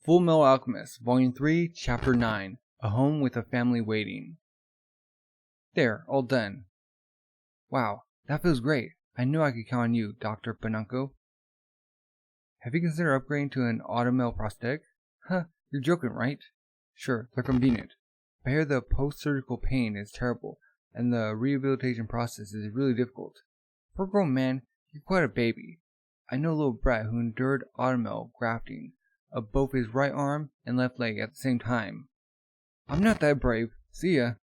Fullmetal Alchemist, Volume 3, Chapter 9, A Home with a Family Waiting. There, all done. Wow, that feels great. I knew I could count on you, Dr. Panunko. Have you considered upgrading to an automail prosthetic? Huh, you're joking, right? Sure, they're convenient. I hear the post-surgical pain is terrible, and the rehabilitation process is really difficult. For a grown man, you're quite a baby. I know a little brat who endured automail grafting of both his right arm and left leg at the same time. I'm not that brave. See ya.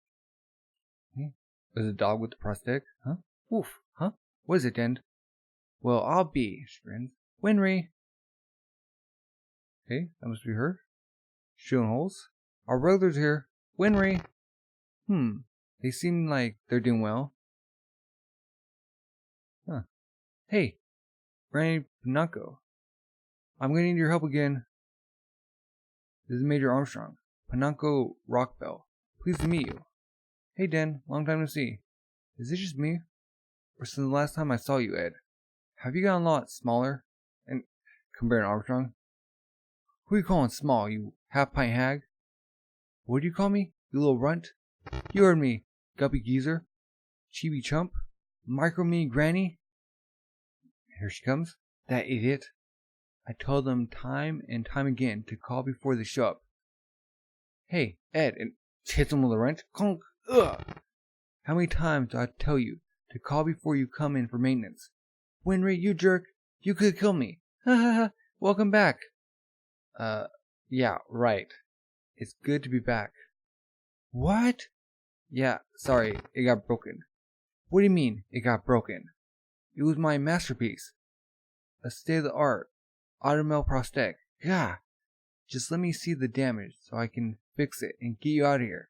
There's a dog with the prosthetic. Huh? Woof. Huh? What is it, Den? Well, I'll be, she grins. Winry. Okay, that must be her. Shooting holes. Our regulars here. Winry. They seem like they're doing well. Huh. Hey, Granny Pinocchio. I'm gonna need your help again. This is Major Armstrong, Pinocchio Rockbell. Pleased to meet you. Hey Den, long time no see. Is it just me? Or since the last time I saw you, Ed? Have you gotten a lot smaller? And compared to Armstrong? Who are you calling small, you half-pint hag? What do you call me, you little runt? You heard me, guppy geezer. Chibi chump. Micro-me granny. Here she comes. That idiot. I told them time and time again to call before they show up. Hey, Ed, and hits him with a wrench. Conk. Ugh. How many times do I tell you to call before you come in for maintenance? Winry, you jerk. You could kill me. Ha ha ha. Welcome back. Yeah, right. It's good to be back. What? Yeah, sorry, it got broken. What do you mean, it got broken? It was my masterpiece. A state-of-the-art automail prosthetic. Yeah. Just let me see the damage so I can fix it and get you out of here.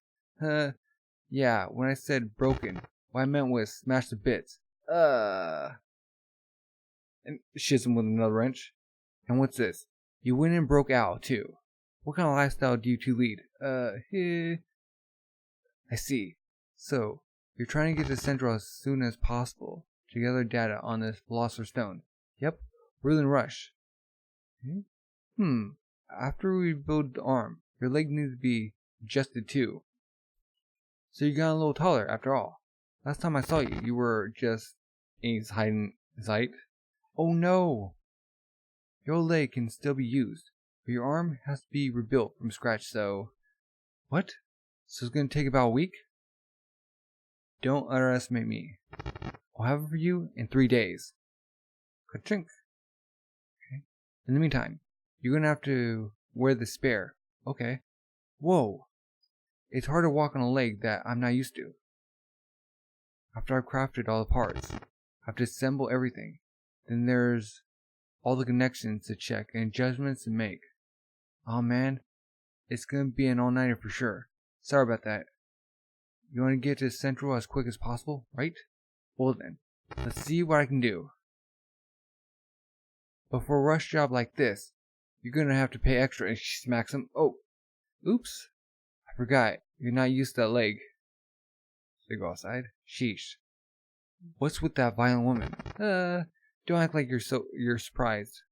Yeah, when I said broken, what I meant was smash to bits. And shits him with another wrench. And what's this? You went and broke out, too. What kind of lifestyle do you two lead? I see. So, you're trying to get to Central as soon as possible to gather data on this Philosopher Stone. Yep, we're in a rush. After we build the arm, your leg needs to be adjusted too. So you got a little taller after all. Last time I saw you, you were just in sight. Oh no! Your leg can still be used, but your arm has to be rebuilt from scratch, so... What? So it's gonna take about a week? Don't underestimate me. I'll have it for you in 3 days. Ka-chink. Okay. In the meantime, you're gonna have to wear the spare. Okay. Whoa. It's hard to walk on a leg that I'm not used to. After I've crafted all the parts, I have to assemble everything. Then there's all the connections to check and adjustments to make. Oh man, it's gonna be an all-nighter for sure. Sorry about that. You want to get to Central as quick as possible, right? Well then, let's see what I can do. But for a rush job like this, you're gonna have to pay extra. And she smacks him. Oh, oops. I forgot. You're not used to that leg. They go outside. Sheesh. What's with that violent woman? Don't act like you're surprised.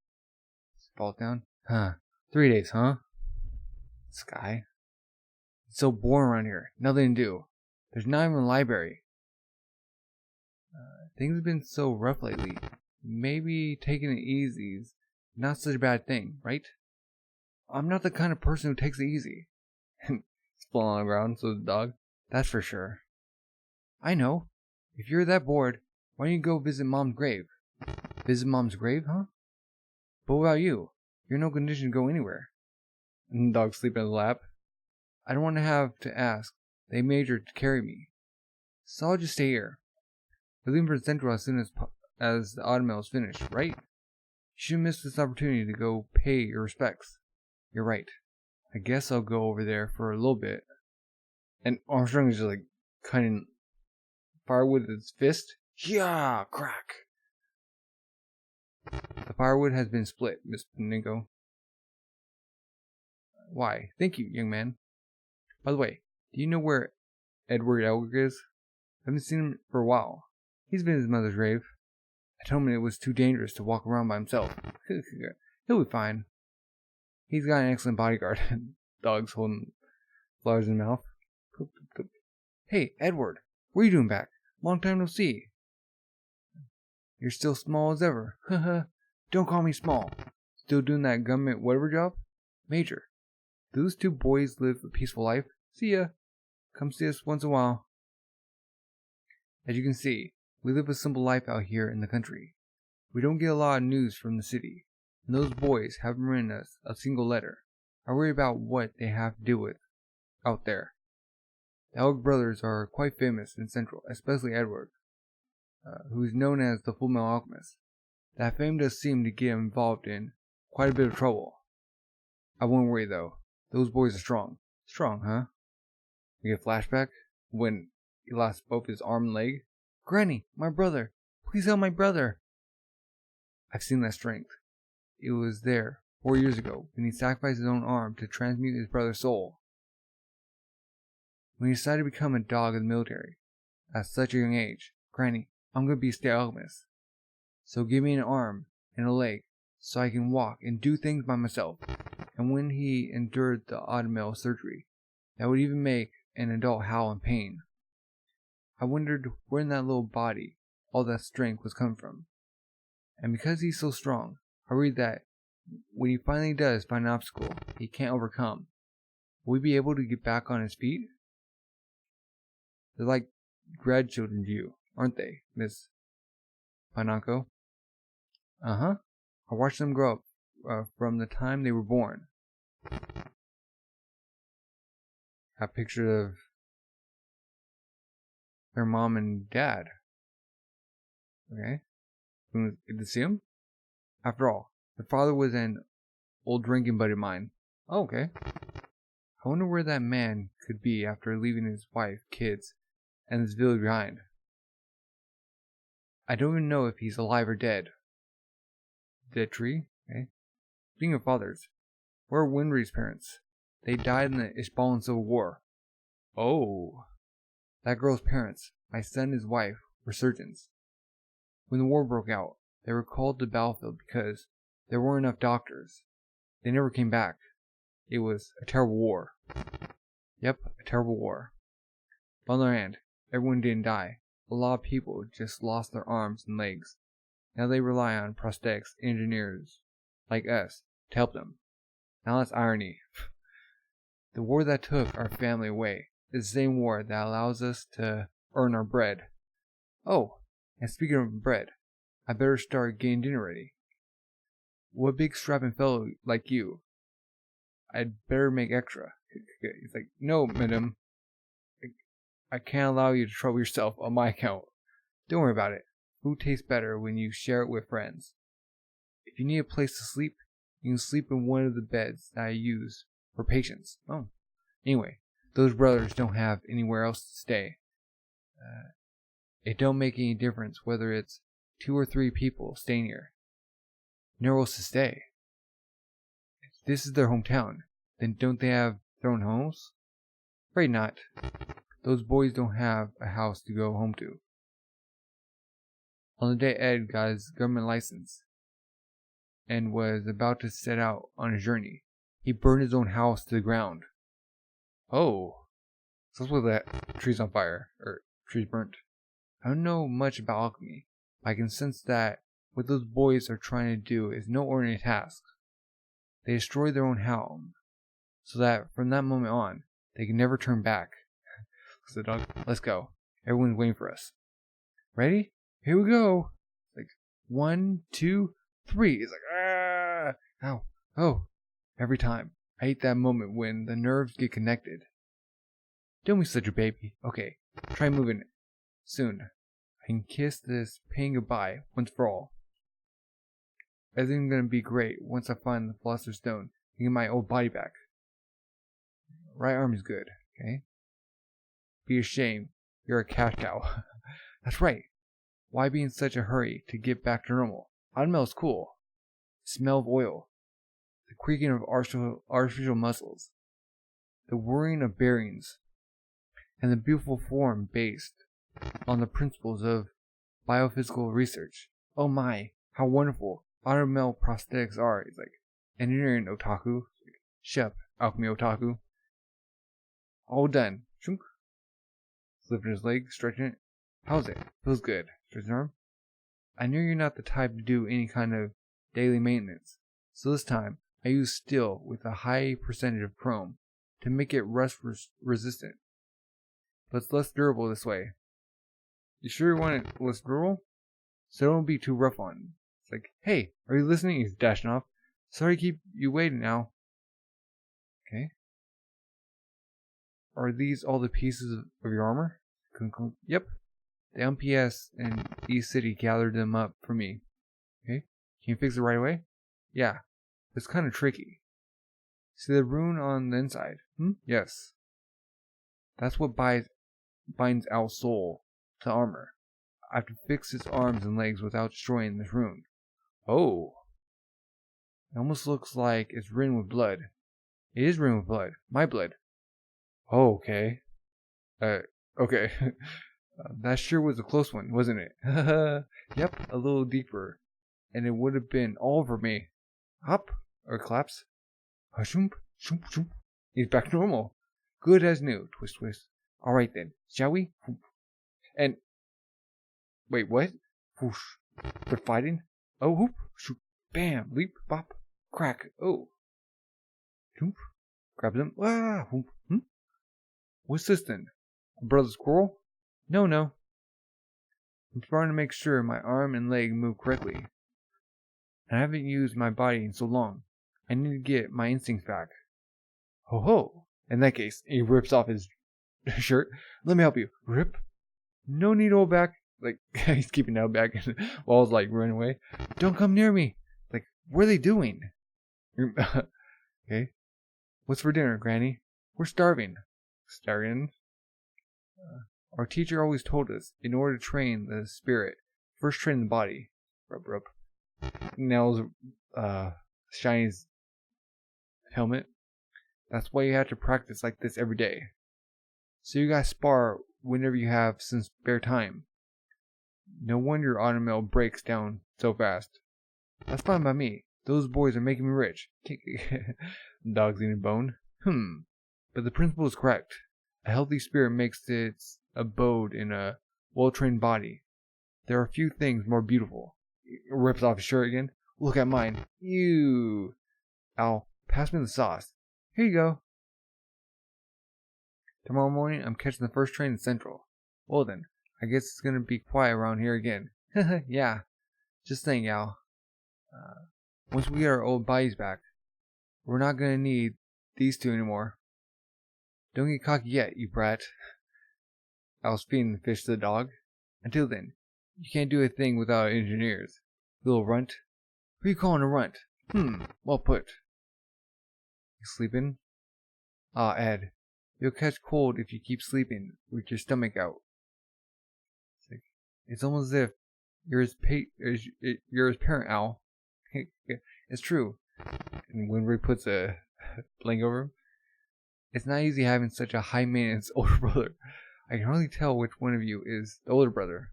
Falls down. 3 days, huh? Sky. It's so boring around here. Nothing to do. There's not even a library. Things have been so rough lately. Maybe taking it easy is not such a bad thing, right? I'm not the kind of person who takes it easy. It's falling on the ground, so the dog. That's for sure. I know. If you're that bored, why don't you go visit Mom's grave? Visit Mom's grave, huh? But what about you? You're in no condition to go anywhere. And the dog sleeping in the lap. I don't want to have to ask. They made her to carry me. So I'll just stay here. We're leaving for Central as soon as the automail is finished, right? You shouldn't miss this opportunity to go pay your respects. You're right. I guess I'll go over there for a little bit. And Armstrong is just like cutting firewood with his fist. Yeah, crack. The firewood has been split, Miss Ningo. Why? Thank you, young man. By the way, do you know where Edward Elgar is? I haven't seen him for a while. He's been in his mother's grave. I told him it was too dangerous to walk around by himself. He'll be fine. He's got an excellent bodyguard. Dogs holding flowers in mouth. Hey, Edward, what are you doing back? Long time no see. You're still small as ever. Haha. Don't call me small. Still doing that government whatever job? Major, do those two boys live a peaceful life? See ya. Come see us once in a while. As you can see, we live a simple life out here in the country. We don't get a lot of news from the city, and those boys haven't written us a single letter. I worry about what they have to deal with out there. The Elk brothers are quite famous in Central, especially Edward, who is known as the Fullmetal Alchemist. That fame does seem to get him involved in quite a bit of trouble. I won't worry though. Those boys are strong. Strong, huh? We get a flashback when he lost both his arm and leg. Granny, my brother. Please help my brother. I've seen that strength. It was there 4 years ago when he sacrificed his own arm to transmute his brother's soul. When he decided to become a dog in the military, at such a young age, Granny, I'm going to be a state alchemist. So give me an arm and a leg so I can walk and do things by myself. And when he endured the automail surgery, that would even make an adult howl in pain. I wondered where in that little body all that strength was coming from. And because he's so strong, I read that when he finally does find an obstacle he can't overcome, will he be able to get back on his feet? They're like grandchildren to you, aren't they, Miss Panako? Uh-huh. I watched them grow up from the time they were born. A picture of their mom and dad. Okay. Good to see him. After all, the father was an old drinking buddy of mine. Oh, okay. I wonder where that man could be after leaving his wife, kids, and this village behind. I don't even know if he's alive or dead. Dead tree? Okay. Speaking of fathers, where are Winry's parents? They died in the Ishbalan Civil War. Oh. That girl's parents, my son and his wife, were surgeons. When the war broke out, they were called to the battlefield because there weren't enough doctors. They never came back. It was a terrible war. Yep, a terrible war. But on the other hand, everyone didn't die. A lot of people just lost their arms and legs. Now they rely on prosthetics engineers like us to help them. Now that's irony. The war that took our family away is the same war that allows us to earn our bread. Oh, and speaking of bread, I better start getting dinner ready. What big strapping fellow like you? I'd better make extra. He's like, no, madam. I can't allow you to trouble yourself on my account. Don't worry about it. Food tastes better when you share it with friends. If you need a place to sleep, you can sleep in one of the beds that I use for patients. Oh. Anyway, those brothers don't have anywhere else to stay. It don't make any difference whether it's 2 or 3 people staying here. Nowhere else to stay. If this is their hometown, then don't they have their own homes? Afraid not. Those boys don't have a house to go home to. On the day Ed got his government license and was about to set out on a journey, he burned his own house to the ground. Oh, so that's what that tree's on fire, or tree's burnt. I don't know much about alchemy, but I can sense that what those boys are trying to do is no ordinary task. They destroy their own home, so that from that moment on, they can never turn back. So the dog, let's go. Everyone's waiting for us. Ready? Here we go. Like 1, 2, 3. It's like ah, ow, oh. Every time. I hate that moment when the nerves get connected. Don't be such a baby. Okay, try moving it. Soon, I can kiss this pain goodbye once for all. Everything's gonna be great once I find the Philosopher's Stone and get my old body back. Right arm is good, okay? Be ashamed. You're a cash cow. That's right. Why be in such a hurry to get back to normal? Automail's cool. The smell of oil. The creaking of artificial muscles. The whirring of bearings. And the beautiful form based on the principles of biophysical research. Oh my, how wonderful automail prosthetics are. It's like engineering otaku. Shep, alchemy otaku. All done. Shunk. Lifting his leg, stretching it. How's it? Feels good. Stretch his arm. I know you're not the type to do any kind of daily maintenance, so this time I use steel with a high percentage of chrome to make it rust resistant. But it's less durable this way. You sure you want it less durable? So don't be too rough on it. It's like, hey, are you listening? He's dashing off. Sorry to keep you waiting now. Okay. Are these all the pieces of your armor? Yep. The MPS in East City gathered them up for me. Okay. Can you fix it right away? Yeah. It's kind of tricky. See the rune on the inside? Yes. That's what binds Al's soul to armor. I have to fix its arms and legs without destroying this rune. Oh. It almost looks like it's written with blood. It is written with blood. My blood. Oh, okay. Okay. That sure was a close one, wasn't it? Yep, a little deeper. And it would have been all over me. Hop, or claps. Shoomp, shoomp, shoomp. He's back to normal. Good as new. Twist, twist. Alright then, shall we? And... Wait, what? Whoosh. Quit fighting? Oh, whoop, shoop, bam, leap, bop, crack, oh. Shoomp. Grab them. Ah, whoop. What's this then? A brother squirrel? No. I'm trying to make sure my arm and leg move correctly. I haven't used my body in so long. I need to get my instincts back. Ho ho! In that case, he rips off his shirt. Let me help you. Rip. No need to hold back. Like, he's keeping that back while I was like running away. Don't come near me. Like, what are they doing? Okay. What's for dinner, Granny? We're starving. Starving? Our teacher always told us, in order to train the spirit, first train the body. Rub, rub. Nell's, shiny his helmet. That's why you have to practice like this every day. So you guys spar whenever you have some spare time. No wonder your automail breaks down so fast. That's fine by me. Those boys are making me rich. Dog's eating bone. But the principle is correct. A healthy spirit makes its abode in a well-trained body. There are few things more beautiful. He rips off his shirt again. Look at mine. Ew. Al, pass me the sauce. Here you go. Tomorrow morning, I'm catching the first train in Central. Well then, I guess it's gonna be quiet around here again. Yeah. Just saying, Al. Once we get our old bodies back, we're not gonna need these two anymore. Don't get cocky yet, you brat. I was feeding the fish to the dog. Until then, you can't do a thing without engineers. You little runt. Who are you calling a runt? Well put. You sleeping? Ah, Ed. You'll catch cold if you keep sleeping with your stomach out. It's almost as if you're his parent, Al. It's true. And Winry puts a blanket over him. It's not easy having such a high maintenance older brother. I can hardly tell which one of you is the older brother.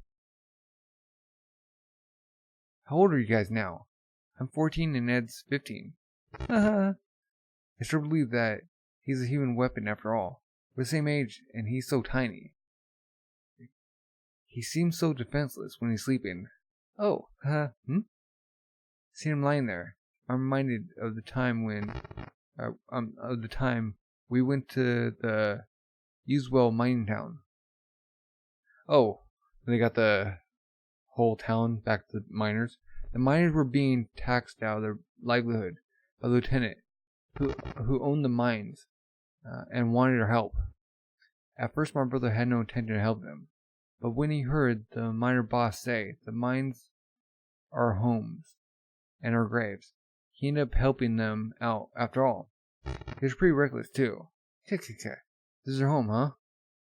How old are you guys now? I'm 14 and Ed's 15. I sure believe that he's a human weapon after all. We're the same age and he's so tiny. He seems so defenseless when he's sleeping. Oh, See him lying there. I'm reminded of the time we went to the Usewell mining town. Oh, they got the whole town back to the miners. The miners were being taxed out of their livelihood by the lieutenant who owned the mines and wanted our help. At first my brother had no intention to help them, but when he heard the miner boss say the mines are our homes and our graves, he ended up helping them out after all. He was pretty reckless too. This is your home, huh?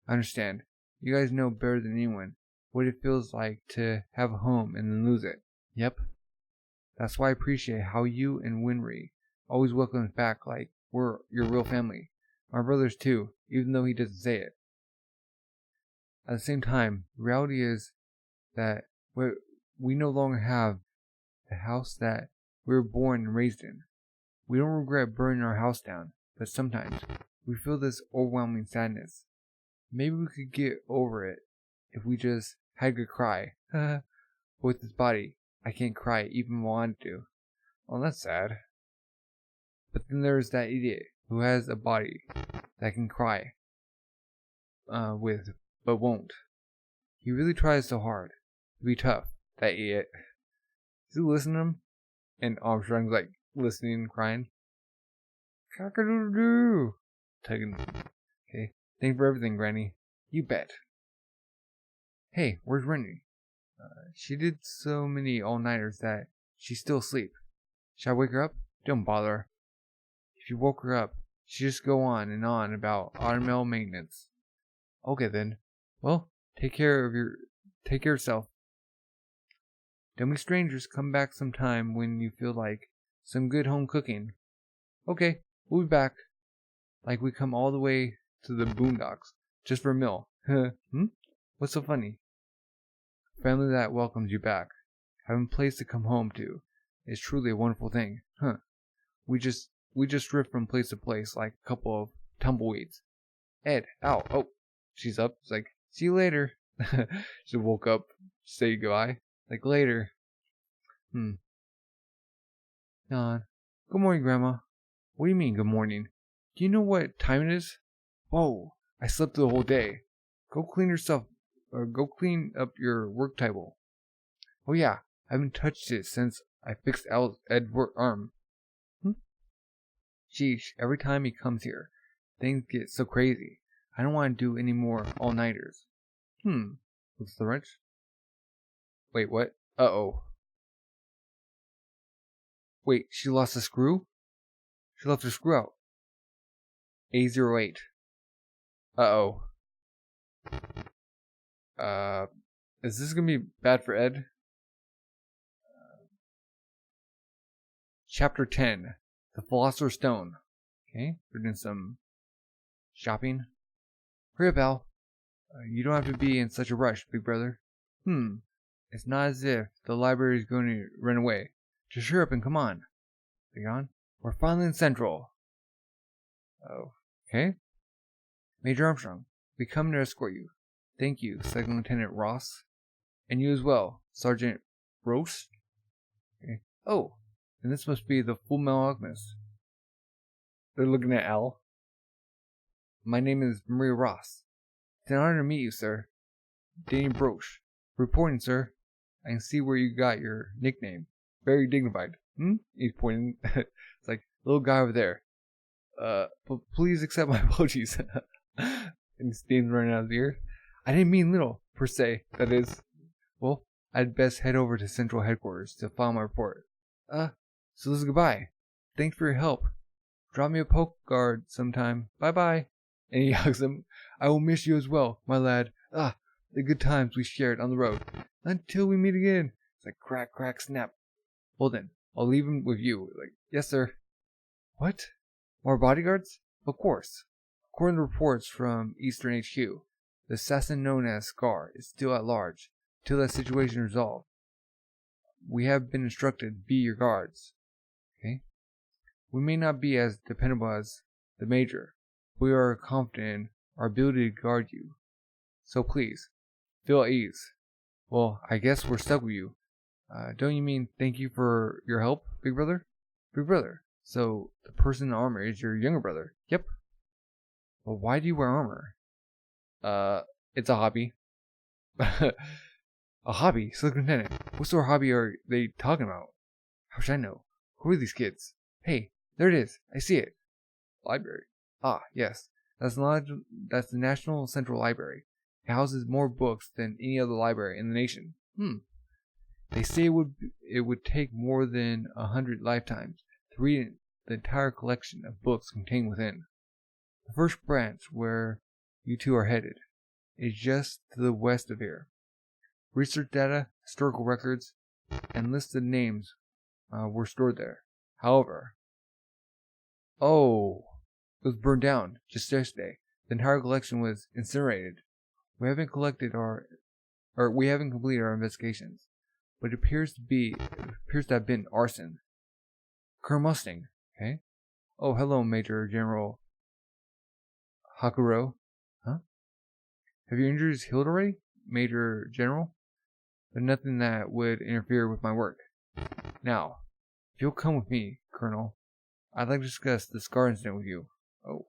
I understand. You guys know better than anyone what it feels like to have a home and then lose it. Yep. That's why I appreciate how you and Winry always welcome us back like we're your real family. My brothers too, even though he doesn't say it. At the same time, the reality is that we no longer have the house that we were born and raised in. We don't regret burning our house down, but sometimes we feel this overwhelming sadness. Maybe we could get over it if we just had a good cry. With this body, I can't cry even if I wanted to. Oh, that's sad. But then there's that idiot who has a body that can cry with, but won't. He really tries so hard to be tough, that idiot. Is he listening to him? And Armstrong's like listening and crying. Cock-a-doodle-doo. Tugging. Okay. Thanks for everything, Granny. You bet. Hey, where's Rennie? She did so many all-nighters that she's still asleep. Shall I wake her up? Don't bother her. If you woke her up, she'd just go on and on about automobile maintenance. Okay then. Well, take care of yourself. Don't be strangers. Come back sometime when you feel like some good home cooking. Okay, we'll be back. Like we come all the way to the boondocks just for a meal. What's so funny? Family that welcomes you back, having a place to come home to, is truly a wonderful thing. We just drift from place to place like a couple of tumbleweeds. Ed, ow, oh, she's up. It's like, see you later. She woke up, say goodbye. Like later. Don. Good morning, Grandma. What do you mean, good morning? Do you know what time it is? Whoa, I slept the whole day. Go clean up your work table. Oh yeah, I haven't touched it since I fixed Ed's arm. Sheesh, every time he comes here, things get so crazy. I don't want to do any more all-nighters. What's the wrench? Wait, what? Uh-oh. Wait, she lost a screw? She left her screw out. A08. Uh-oh. Is this gonna be bad for Ed? Chapter 10. The Philosopher's Stone. Okay, we're doing some shopping. Hurry up, Al. You don't have to be in such a rush, big brother. It's not as if the library is going to run away. Just hurry up and come on. Leon, we're finally in Central. Oh, okay. Major Armstrong, we come to escort you. Thank you, Second Lieutenant Ross. And you as well, Sergeant Roast. Okay. Oh, and this must be the Fullmetal Alchemist. They're looking at Al. My name is Maria Ross. It's an honor to meet you, sir. Danny Broche. Reporting, sir. I can see where you got your nickname. Very dignified. He's pointing. It's like, little guy over there. But please accept my apologies. And steam's running out of his ears. I didn't mean little, per se. That is, well, I'd best head over to Central Headquarters to file my report. So this is goodbye. Thanks for your help. Drop me a poke guard sometime. Bye-bye. And he hugs him. I will miss you as well, my lad. The good times we shared on the road. Until we meet again. It's like crack, crack, snap. Well then, I'll leave him with you. Like, yes, sir. What? More bodyguards? Of course. According to reports from Eastern HQ, the assassin known as Scar is still at large, till that situation is resolved. We have been instructed to be your guards. Okay? We may not be as dependable as the Major, but we are confident in our ability to guard you. So please, feel at ease. Well, I guess we're stuck with you. Don't you mean thank you for your help, big brother? Big brother. So the person in armor is your younger brother. Yep. Well, why do you wear armor? It's a hobby. A hobby? Second Lieutenant. What sort of hobby are they talking about? How should I know? Who are these kids? Hey, there it is. I see it. Library. Ah, yes. That's the National Central Library. It houses more books than any other library in the nation. They say it would take more than 100 lifetimes to read the entire collection of books contained within. The first branch, where you two are headed, is just to the west of here. Research data, historical records, and listed names were stored there. However, it was burned down just yesterday. The entire collection was incinerated. We haven't completed our investigations, but it appears to have been arson. Colonel Mustang, okay? Oh, hello, Major General Hakuro. Huh? Have your injuries healed already, Major General? But nothing that would interfere with my work. Now, if you'll come with me, Colonel, I'd like to discuss the Scar incident with you. Oh.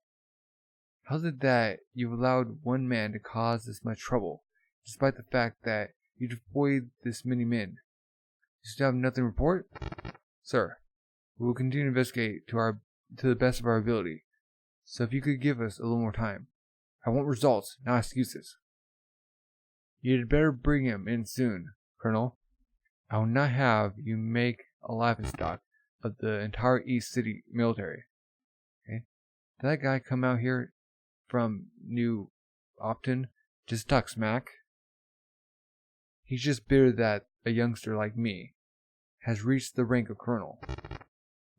How's it that you've allowed one man to cause this much trouble, despite the fact that you deployed this many men? You still have nothing to report? Sir, we will continue to investigate to the best of our ability. So if you could give us a little more time. I want results, not excuses. You'd better bring him in soon, Colonel. I will not have you make a laughingstock of the entire East City military. Okay? Did that guy come out here from New Opton just to talk smack? He's just bitter that a youngster like me has reached the rank of colonel.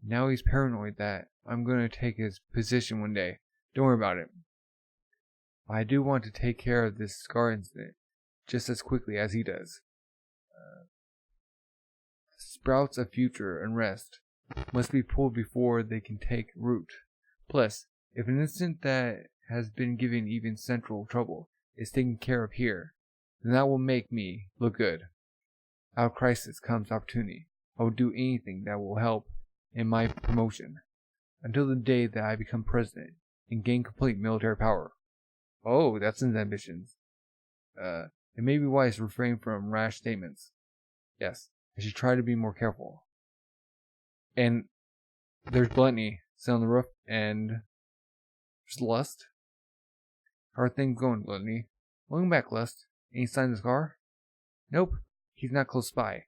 Now he's paranoid that I'm going to take his position one day. Don't worry about it. I do want to take care of this Scar incident just as quickly as he does. Sprouts of future unrest must be pulled before they can take root. Plus, if an incident that has been giving even Central trouble is taken care of here, then that will make me look good. Out of crisis comes opportunity. I will do anything that will help in my promotion until the day that I become president and gain complete military power. Oh, that's his ambitions. It may be wise to refrain from rash statements. Yes, I should try to be more careful. And there's Gluttony sitting on the roof, and there's Lust. How are things going, Gluttony? Welcome back, Lust. Any signs of Scar? Nope, he's not close by.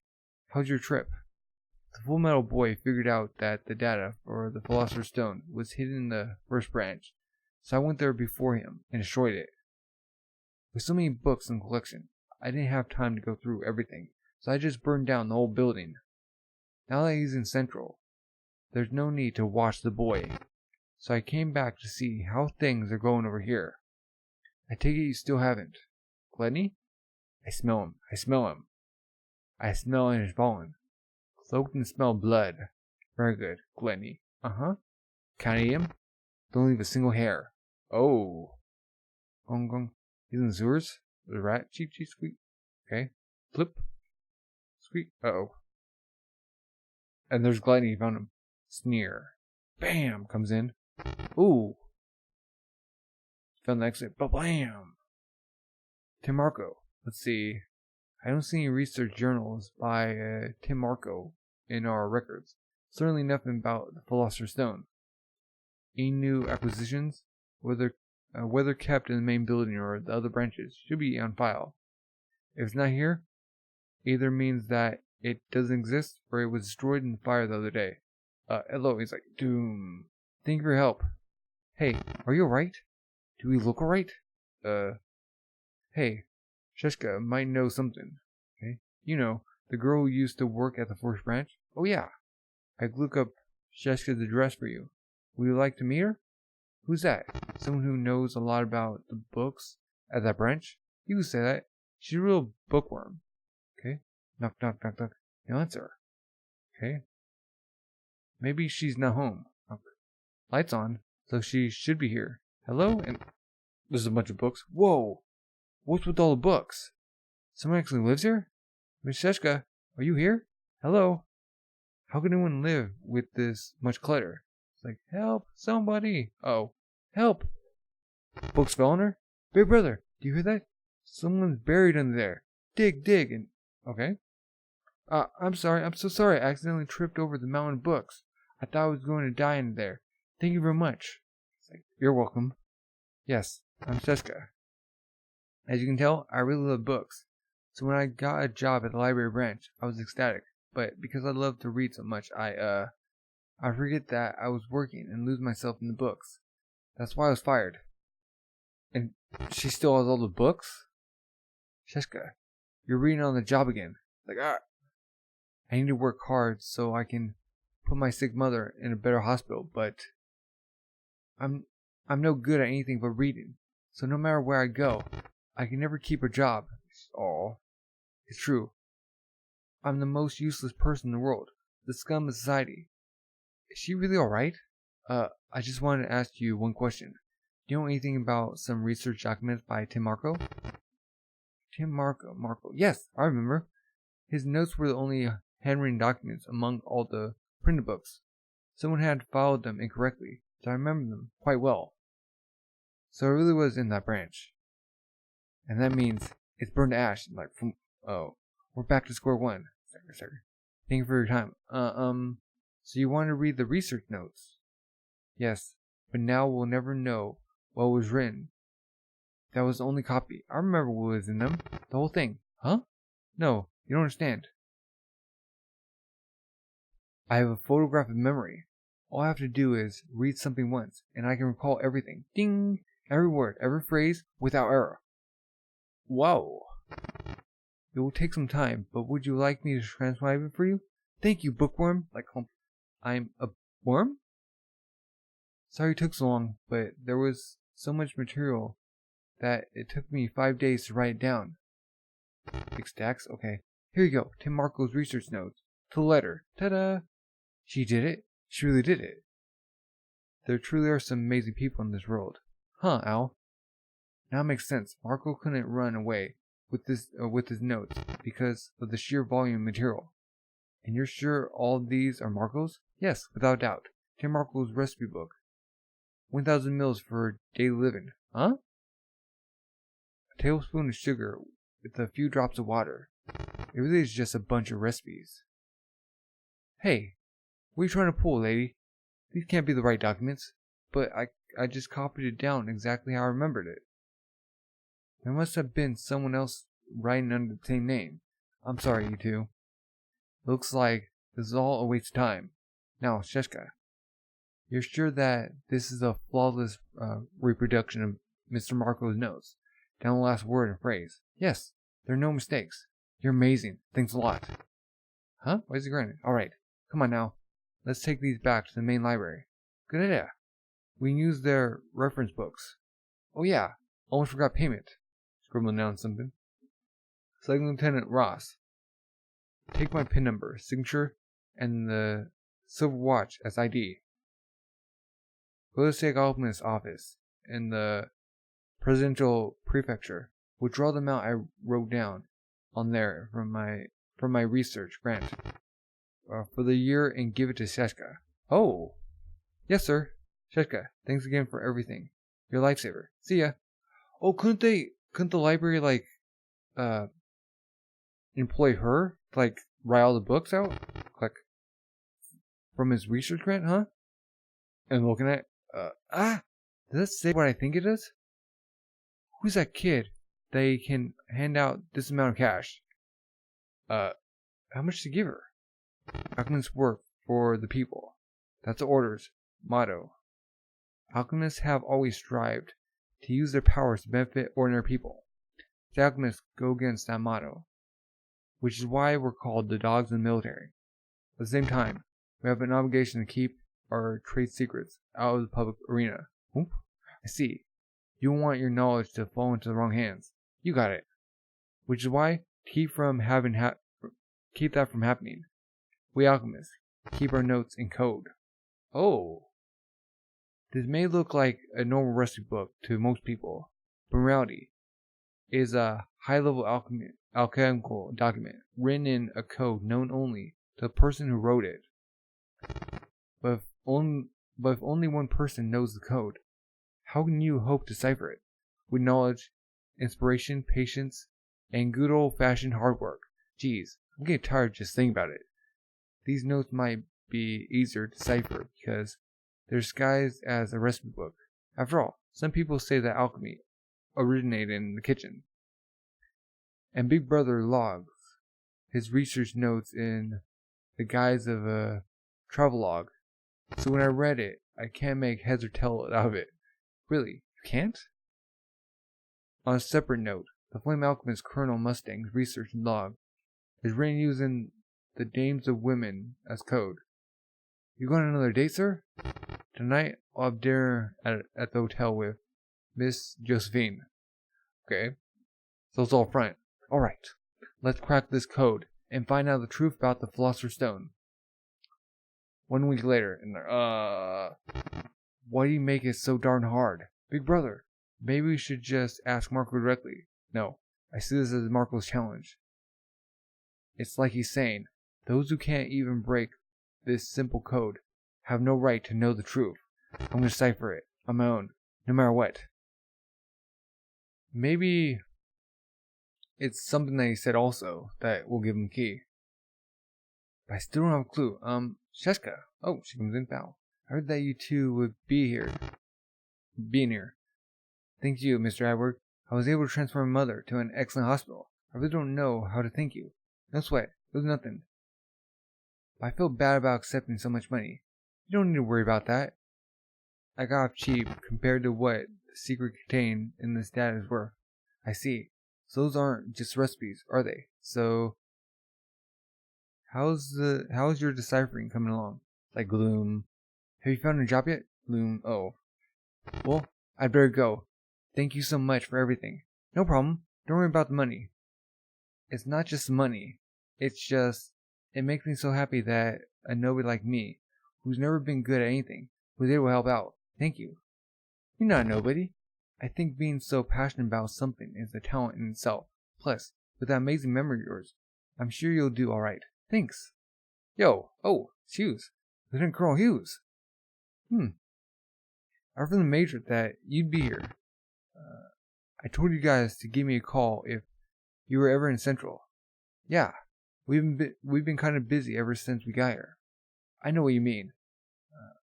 How's your trip? The Full Metal boy figured out that the data for the Philosopher's Stone was hidden in the first branch, so I went there before him and destroyed it. With so many books in the collection, I didn't have time to go through everything, so I just burned down the whole building. Now that he's in Central, there's no need to watch the boy, so I came back to see how things are going over here. I take it you still haven't. Gluttony? I smell him. I smell him. I smell his pollen. Cloaked in smell of blood. Very good, Gluttony. Uh-huh. Can I eat him? Don't leave a single hair. Oh. Gong gong. He's in the sewers? The rat? Cheep cheep squeak. Okay. Flip. Squeak. Uh-oh. And there's Gluttony. Found him. Sneer. Bam! Comes in. Ooh. Found the exit. Ba-blam! Tim Marco. Let's see. I don't see any research journals by Tim Marco in our records. Certainly nothing about the Philosopher's Stone. Any new acquisitions, whether kept in the main building or the other branches, should be on file. If it's not here, either means that it doesn't exist or it was destroyed in the fire the other day. Hello, he's like, doom. Thank you for your help. Hey, are you alright? Do we look alright? Hey, Sheshka might know something. Okay? You know, the girl who used to work at the first branch? Oh yeah. I could look up Sheshka's address for you. Would you like to meet her? Who's that? Someone who knows a lot about the books at that branch? You could say that. She's a real bookworm. Okay? Knock, knock, knock, knock. No answer. Okay? Maybe she's not home. Knock. Lights on, so she should be here. Hello? And there's a bunch of books. Whoa! What's with all the books? Someone actually lives here? Miss Sheshka, are you here? Hello? How can anyone live with this much clutter? It's like, help, somebody. Oh, help. Books fell on her? Big brother, do you hear that? Someone's buried under there. Dig, dig, and... Okay. I'm sorry, I'm so sorry. I accidentally tripped over the mountain of books. I thought I was going to die in there. Thank you very much. It's like, you're welcome. Yes, I'm Sheshka. As you can tell, I really love books. So when I got a job at the library branch, I was ecstatic. But because I love to read so much, I forget that I was working and lose myself in the books. That's why I was fired. And she still has all the books? Sheshka, you're reading on the job again. Like, I need to work hard so I can put my sick mother in a better hospital, but I'm no good at anything but reading. So no matter where I go, I can never keep a job. Aw. It's true. I'm the most useless person in the world. The scum of society. Is she really alright? I just wanted to ask you one question. Do you know anything about some research documents by Tim Marco? Tim Marco. Yes, I remember. His notes were the only handwritten documents among all the printed books. Someone had filed them incorrectly, so I remember them quite well. So it really was in that branch. And that means it's burned to ash. We're back to square one. Sorry. Thank you for your time. So you want to read the research notes? Yes, but now we'll never know what was written. That was the only copy. I remember what was in them. The whole thing. Huh? No, you don't understand. I have a photographic memory. All I have to do is read something once, and I can recall everything. Ding! Every word, every phrase, without error. Whoa! It will take some time, but would you like me to transcribe it for you? Thank you, bookworm. I'm a worm? Sorry it took so long, but there was so much material that it took me 5 days to write it down. 6 stacks? Okay. Here you go. Tim Marco's research notes. To the letter. Ta-da! She did it. She really did it. There truly are some amazing people in this world. Huh, Al? Now it makes sense. Marco couldn't run away with his notes because of the sheer volume of material. And you're sure all these are Marco's? Yes, without doubt. Tim Marco's recipe book. 1,000 meals for daily living. Huh? A tablespoon of sugar with a few drops of water. It really is just a bunch of recipes. Hey, what are you trying to pull, lady? These can't be the right documents, but I just copied it down exactly how I remembered it. There must have been someone else writing under the same name. I'm sorry, you two. Looks like this is all a waste of time. Now, Sheshka, you're sure that this is a flawless reproduction of Mr. Marco's notes, down the last word and phrase? Yes, there are no mistakes. You're amazing. Thanks a lot. Huh? Why is he grinning? Alright, come on now. Let's take these back to the main library. Good idea. We can use their reference books. Oh yeah, almost forgot payment. Scribbling down something. Second Lieutenant Ross. Take my PIN number, signature, and the silver watch as ID. Go to Sag Alchemist's office in the Presidential Prefecture. Withdraw the amount I wrote down on there from my research grant for the year and give it to Sheshka. Oh, yes, sir. Sheshka, thanks again for everything. You're a lifesaver. See ya. Oh, couldn't the library employ her to write all the books out from his research grant, huh? And looking at does that say what I think it is? Who's that kid? They can hand out this amount of cash. How much to give her? Alchemists work for the people. That's the Order's motto. Alchemists have always strived to use their powers to benefit ordinary people. The alchemists go against that motto, which is why we're called the dogs in the military. At the same time, we have an obligation to keep our trade secrets out of the public arena. Oop, I see. You don't want your knowledge to fall into the wrong hands. You got it. Which is why, to keep that from happening, we alchemists keep our notes in code. Oh. This may look like a normal recipe book to most people, but in reality, it is a high-level alchemical document written in a code known only to the person who wrote it. But if only one person knows the code, how can you hope to decipher it? With knowledge, inspiration, patience, and good old-fashioned hard work. Geez, I'm getting tired just thinking about it. These notes might be easier to decipher because they're disguised as a recipe book. After all, some people say that alchemy originated in the kitchen. And Big Brother logs his research notes in the guise of a travelogue. So when I read it, I can't make heads or tails out of it. Really, you can't? On a separate note, the Flame Alchemist Colonel Mustang's research log is written using the names of women as code. You going on another date, sir? Tonight, I'll have dinner at the hotel with Miss Josephine. Okay, so it's all front. Alright, let's crack this code and find out the truth about the Philosopher's Stone. 1 week later, and why do you make it so darn hard? Big brother, maybe we should just ask Marco directly. No, I see this as Marco's challenge. It's like he's saying, those who can't even break this simple code have no right to know the truth. I'm going to cipher it on my own, no matter what. Maybe it's something that he said also that will give him a key. But I still don't have a clue. Sheska. Oh, she comes in foul. I heard that you two would be here. Being here. Thank you, Mr. Edward. I was able to transfer my mother to an excellent hospital. I really don't know how to thank you. No sweat. It was nothing. But I feel bad about accepting so much money. You don't need to worry about that. I got off cheap compared to what the secret contained in this data is worth. I see. So those aren't just recipes, are they? So how's your deciphering coming along? Like Gloom. Have you found a job yet? Gloom. Oh. Well, I'd better go. Thank you so much for everything. No problem. Don't worry about the money. It's not just the money. It's just, it makes me so happy that a nobody like me, who's never been good at anything, was able to help out. Thank you. You're not a nobody. I think being so passionate about something is a talent in itself. Plus, with that amazing memory of yours, I'm sure you'll do alright. Thanks. Yo, oh, it's Hughes. Lieutenant Colonel Hughes. I heard from the Major that you'd be here. I told you guys to give me a call if you were ever in Central. Yeah, we've been kind of busy ever since we got here. I know what you mean.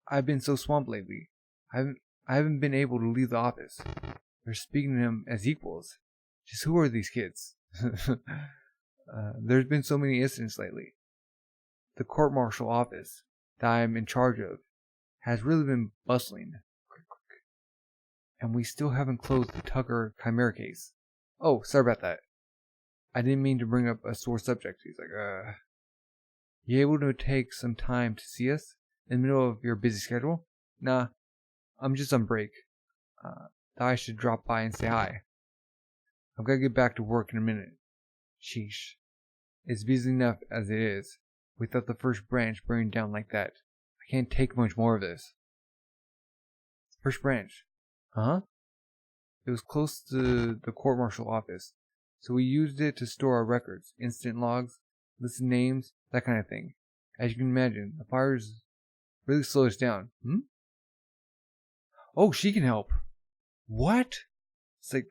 I've been so swamped lately. I haven't been able to leave the office. They're speaking to him as equals. Just who are these kids? There's been so many incidents lately. The court-martial office that I'm in charge of has really been bustling. And we still haven't closed the Tucker Chimera case. Oh, sorry about that. I didn't mean to bring up a sore subject. He's like, You able to take some time to see us in the middle of your busy schedule? Nah, I'm just on break. Thought I should drop by and say hi. I've got to get back to work in a minute. Sheesh. It's busy enough as it is, without the first branch burning down like that. I can't take much more of this. First branch. Huh? It was close to the court-martial office, so we used it to store our records, incident logs, list of names, that kind of thing. As you can imagine, the fires really slowed us down. Oh, she can help. What? It's like,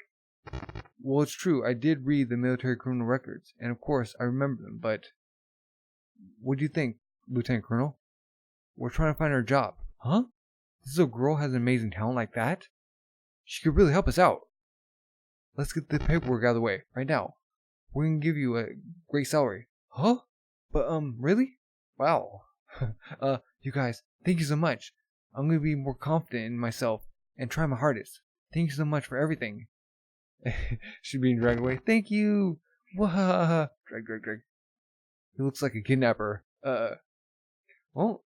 well, it's true. I did read the military criminal records, and of course, I remember them, but what do you think, Lieutenant Colonel? We're trying to find our job. Huh? This little girl has an amazing talent like that? She could really help us out. Let's get the paperwork out of the way, right now. We're gonna give you a great salary. Huh? But, really? Wow. You guys, thank you so much. I'm gonna be more confident in myself and try my hardest. Thank you so much for everything. She's being dragged away. Thank you. Wah. Drag. He looks like a kidnapper. Well,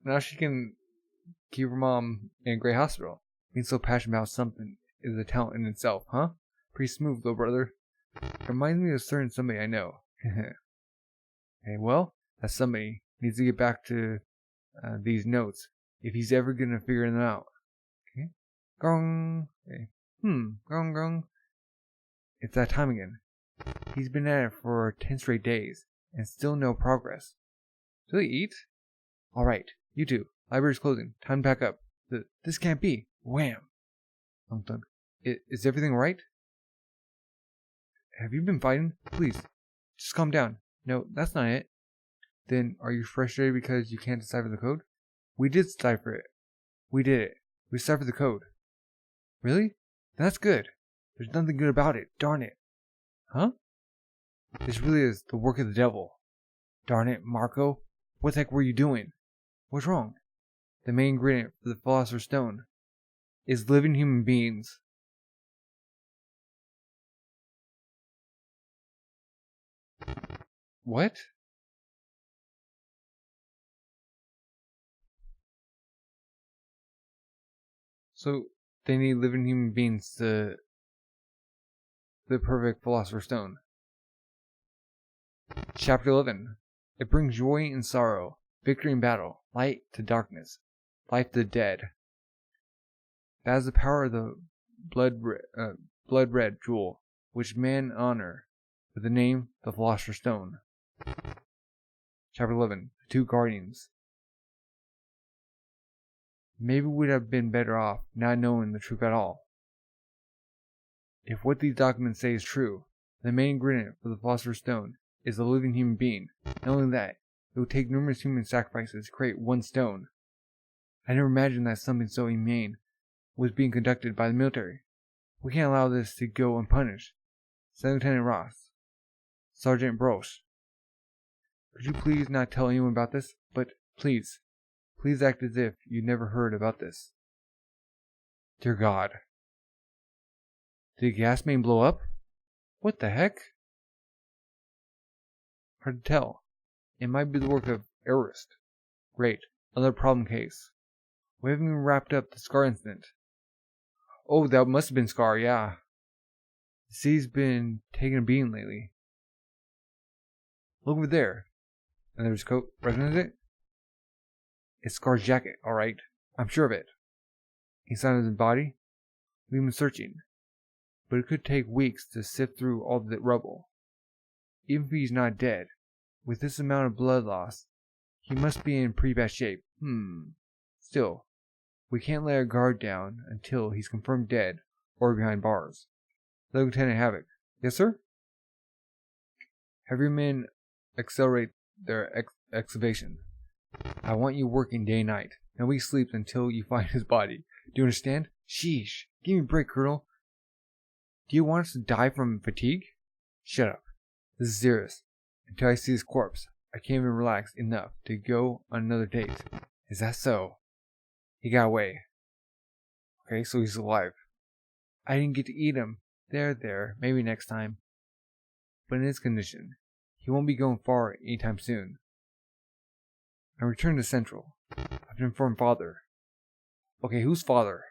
now she can keep her mom in a great hospital. Being so passionate about something is a talent in itself, huh? Pretty smooth, though, brother. It reminds me of a certain somebody I know. Hey, well, that somebody needs to get back to these notes if he's ever gonna figure them out. Okay? Gong. Okay. Gong. It's that time again. He's been at it for 10 straight days and still no progress. Do they eat? Alright, you two. Library's closing. Time to pack up. This can't be. Wham! Thunk. Is everything right? Have you been fighting? Please, just calm down. No, that's not it. Then, are you frustrated because you can't decipher the code? We did decipher it. We did it. We deciphered the code. Really? That's good. There's nothing good about it. Darn it. Huh? This really is the work of the devil. Darn it, Marco. What the heck were you doing? What's wrong? The main ingredient for the Philosopher's Stone is living human beings. What? So, they need living human beings to the perfect Philosopher's Stone. Chapter 11. It brings joy and sorrow. Victory in battle, light to darkness, life to the dead. That is the power of the blood red jewel, which men honor with the name the Philosopher's Stone. Chapter 11. The Two Guardians. Maybe we'd have been better off not knowing the truth at all. If what these documents say is true, the main ingredient for the Philosopher's Stone is a living human being. Not only that, it would take numerous human sacrifices to create one stone. I never imagined that something so inhumane was being conducted by the military. We can't allow this to go unpunished. Second Lieutenant Ross. Sergeant Broche. Could you please not tell anyone about this? But please act as if you never heard about this. Dear God. Did the gas main blow up? What the heck? Hard to tell. It might be the work of Arist. Great. Another problem case. We haven't even wrapped up the Scar incident. Oh, that must have been Scar, yeah. The city's been taking a beating lately. Look over there. And there's coat. Recognize it? It's Scar's jacket, alright. I'm sure of it. Inside of his body? We've been searching. But it could take weeks to sift through all the rubble. Even if he's not dead, with this amount of blood loss, he must be in pretty bad shape. Still, we can't let our guard down until he's confirmed dead or behind bars. Lieutenant Havoc. Yes, sir? Have your men accelerate their excavation. I want you working day and night. Nobody sleeps until you find his body. Do you understand? Sheesh. Give me a break, Colonel. Do you want us to die from fatigue? Shut up. This is serious. Until I see his corpse, I can't even relax enough to go on another date. Is that so? He got away. Okay, so he's alive. I didn't get to eat him. There, maybe next time. But in his condition, he won't be going far anytime soon. I returned to Central. I've informed Father. Okay, who's Father?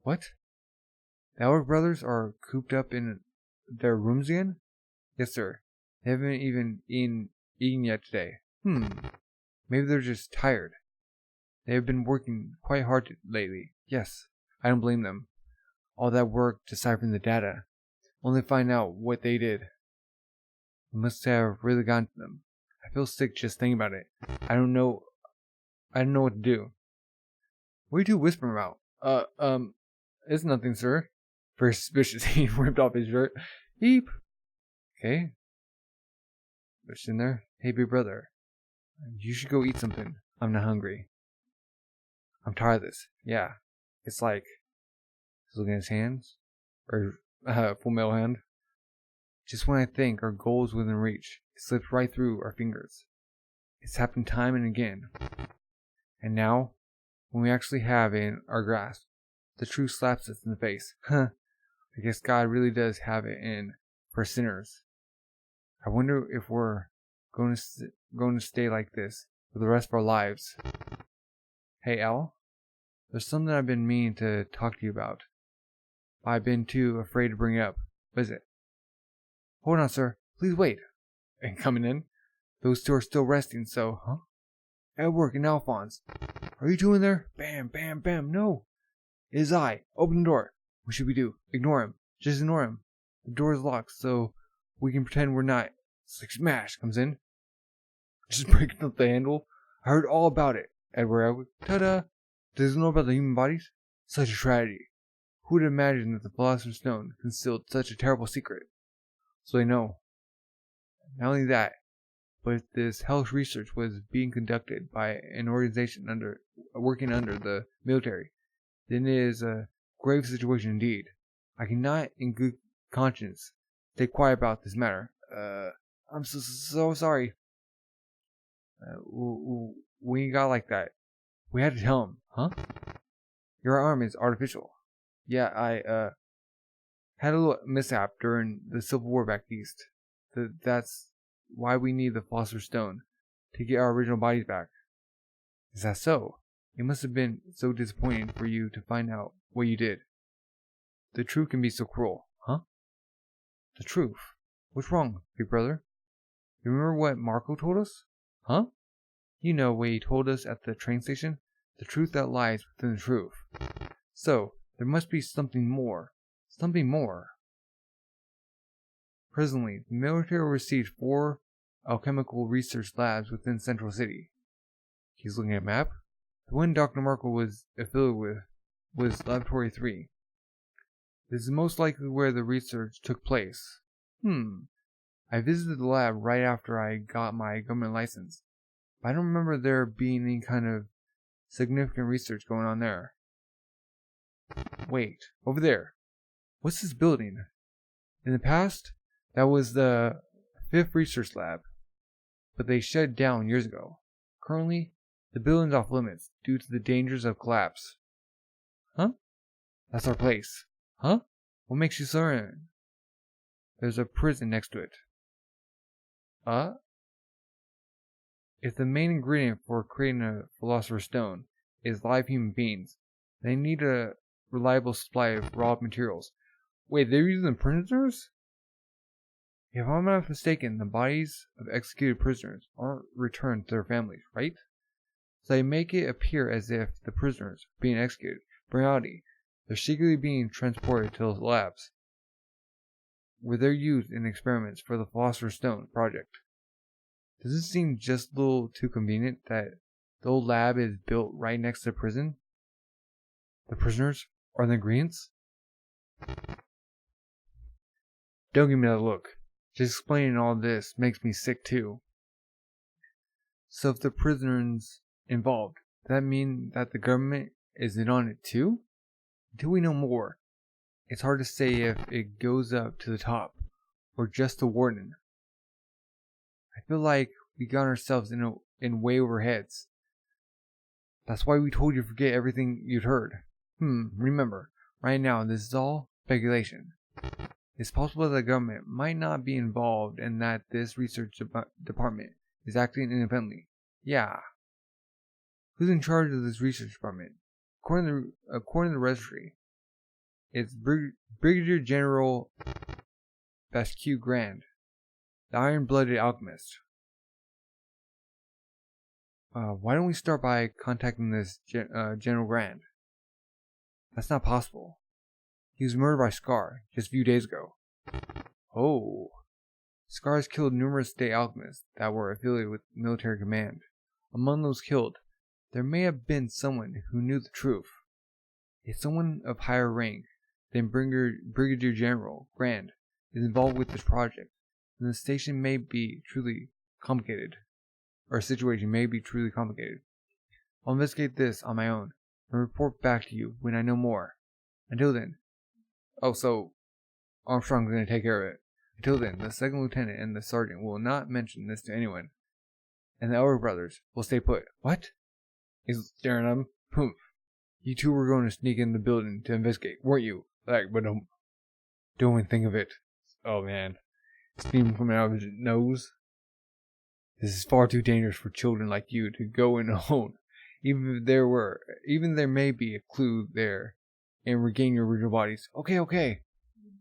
What? The Elder brothers are cooped up in their rooms again? Yes, sir. They haven't even eaten yet today. Maybe they're just tired. They have been working quite hard lately. Yes, I don't blame them. All that work deciphering the data, only to find out what they did. It must have really gotten to them. I feel sick just thinking about it. I don't know what to do. What are you two whispering about? It's nothing, sir. Very suspicious. He ripped off his shirt. Beep. Okay. What's in there? Hey, big brother. You should go eat something. I'm not hungry. I'm tired of this. Yeah. It's like... He's looking at his hands. Or, full metal hand. Just when I think our goal is within reach, it slips right through our fingers. It's happened time and again. And now, when we actually have it in our grasp, the truth slaps us in the face. I guess God really does have it in for sinners. I wonder if we're going to stay like this for the rest of our lives. Hey, Al? There's something I've been meaning to talk to you about. But I've been too afraid to bring it up. What is it? Hold on, sir. Please wait. And coming in, those two are still resting, so, Edward and Alphonse. Are you two in there? Bam, bam, bam. No. It is I. Open the door. What should we do? Ignore him. Just ignore him. The door is locked, so we can pretend we're not. It's like smash comes in. Just breaking up the handle. I heard all about it. Edward. Ta-da! Does he know about the human bodies? Such a tragedy. Who would imagine that the Philosopher's Stone concealed such a terrible secret? So they know. Not only that, but if this hellish research was being conducted by an organization working under the military, then it is a grave situation indeed. I cannot, in good conscience, stay quiet about this matter. I'm so sorry. We ain't got like that. We had to tell him, huh? Your arm is artificial. Yeah, I had a little mishap during the Civil War back east. That's why we need the Philosopher's Stone, to get our original bodies back. Is that so? It must have been so disappointing for you to find out what you did. The truth can be so cruel, huh? The truth? What's wrong, big brother? You remember what Marco told us? Huh? You know what he told us at the train station? The truth that lies within the truth. So, there must be something more. Something more. Presently, the military received 4 alchemical research labs within Central City. He's looking at a map. The one Dr. Marco was affiliated with was Laboratory 3. This is most likely where the research took place. I visited the lab right after I got my government license, but I don't remember there being any kind of significant research going on there. Wait, over there. What's this building? In the past, that was the 5th research lab, but they shut it down years ago. Currently, the building's off limits due to the dangers of collapse. Huh? That's our place. Huh? What makes you certain? There's a prison next to it. If the main ingredient for creating a Philosopher's Stone is live human beings, they need a reliable supply of raw materials. Wait, they're using prisoners? If I'm not mistaken, the bodies of executed prisoners aren't returned to their families, right? So they make it appear as if the prisoners being executed, but in reality, they're secretly being transported to the labs, where they're used in experiments for the Philosopher's Stone project. Does it seem just a little too convenient that the old lab is built right next to the prison? The prisoners are the ingredients? Don't give me that look. Just explaining all this makes me sick too. So if the prisoners involved, does that mean that the government is in on it too? Until we know more, it's hard to say if it goes up to the top or just the warden. I feel like we got ourselves in way over heads. That's why we told you to forget everything you'd heard. Remember, right now this is all speculation. It's possible that the government might not be involved and that this research department is acting independently. Yeah. Who's in charge of this research department? According to the registry, it's Brigadier General Basque Grand, the iron-blooded alchemist. Why don't we start by contacting this General Grand? That's not possible. He was murdered by Scar just a few days ago. Oh. Scar has killed numerous state alchemists that were affiliated with military command. Among those killed, there may have been someone who knew the truth. If someone of higher rank than Brigadier General Grand is involved with this project, then the situation may be truly complicated. Or situation may be truly complicated. I'll investigate this on my own and report back to you when I know more. Until then. Oh, so Armstrong's going to take care of it. Until then, the second lieutenant and the sergeant will not mention this to anyone. And the elder brothers will stay put. What? He's staring at him. You two were going to sneak in the building to investigate, weren't you? But don't even think of it. Oh man. Steam coming out of his nose. This is far too dangerous for children like you to go in alone. Even there may be a clue there, and regain your original bodies. Okay.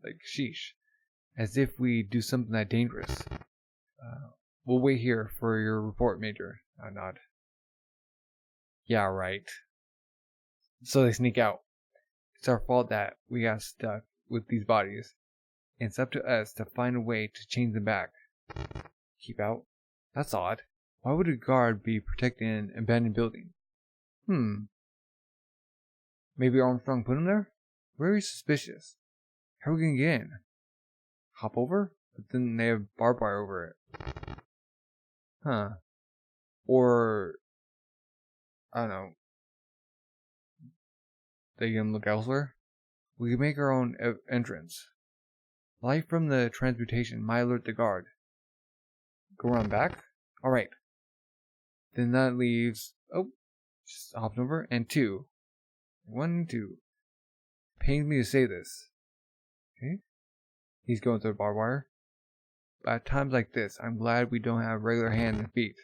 Like, sheesh. As if we do something that dangerous. We'll wait here for your report, Major. I nod. Yeah, right. So they sneak out. It's our fault that we got stuck with these bodies. And it's up to us to find a way to change them back. Keep out? That's odd. Why would a guard be protecting an abandoned building? Maybe Armstrong put him there? Very suspicious. How are we gonna get in? Hop over? But then they have barbed wire over it. Or, I don't know. They can look elsewhere? We can make our own entrance. Light from the transmutation might alert the guard. Go around back? Alright. Then that leaves... just hopping over. And 2. 1, 2. Pains me to say this. Okay. He's going through the barbed wire. But at times like this, I'm glad we don't have regular hands and feet.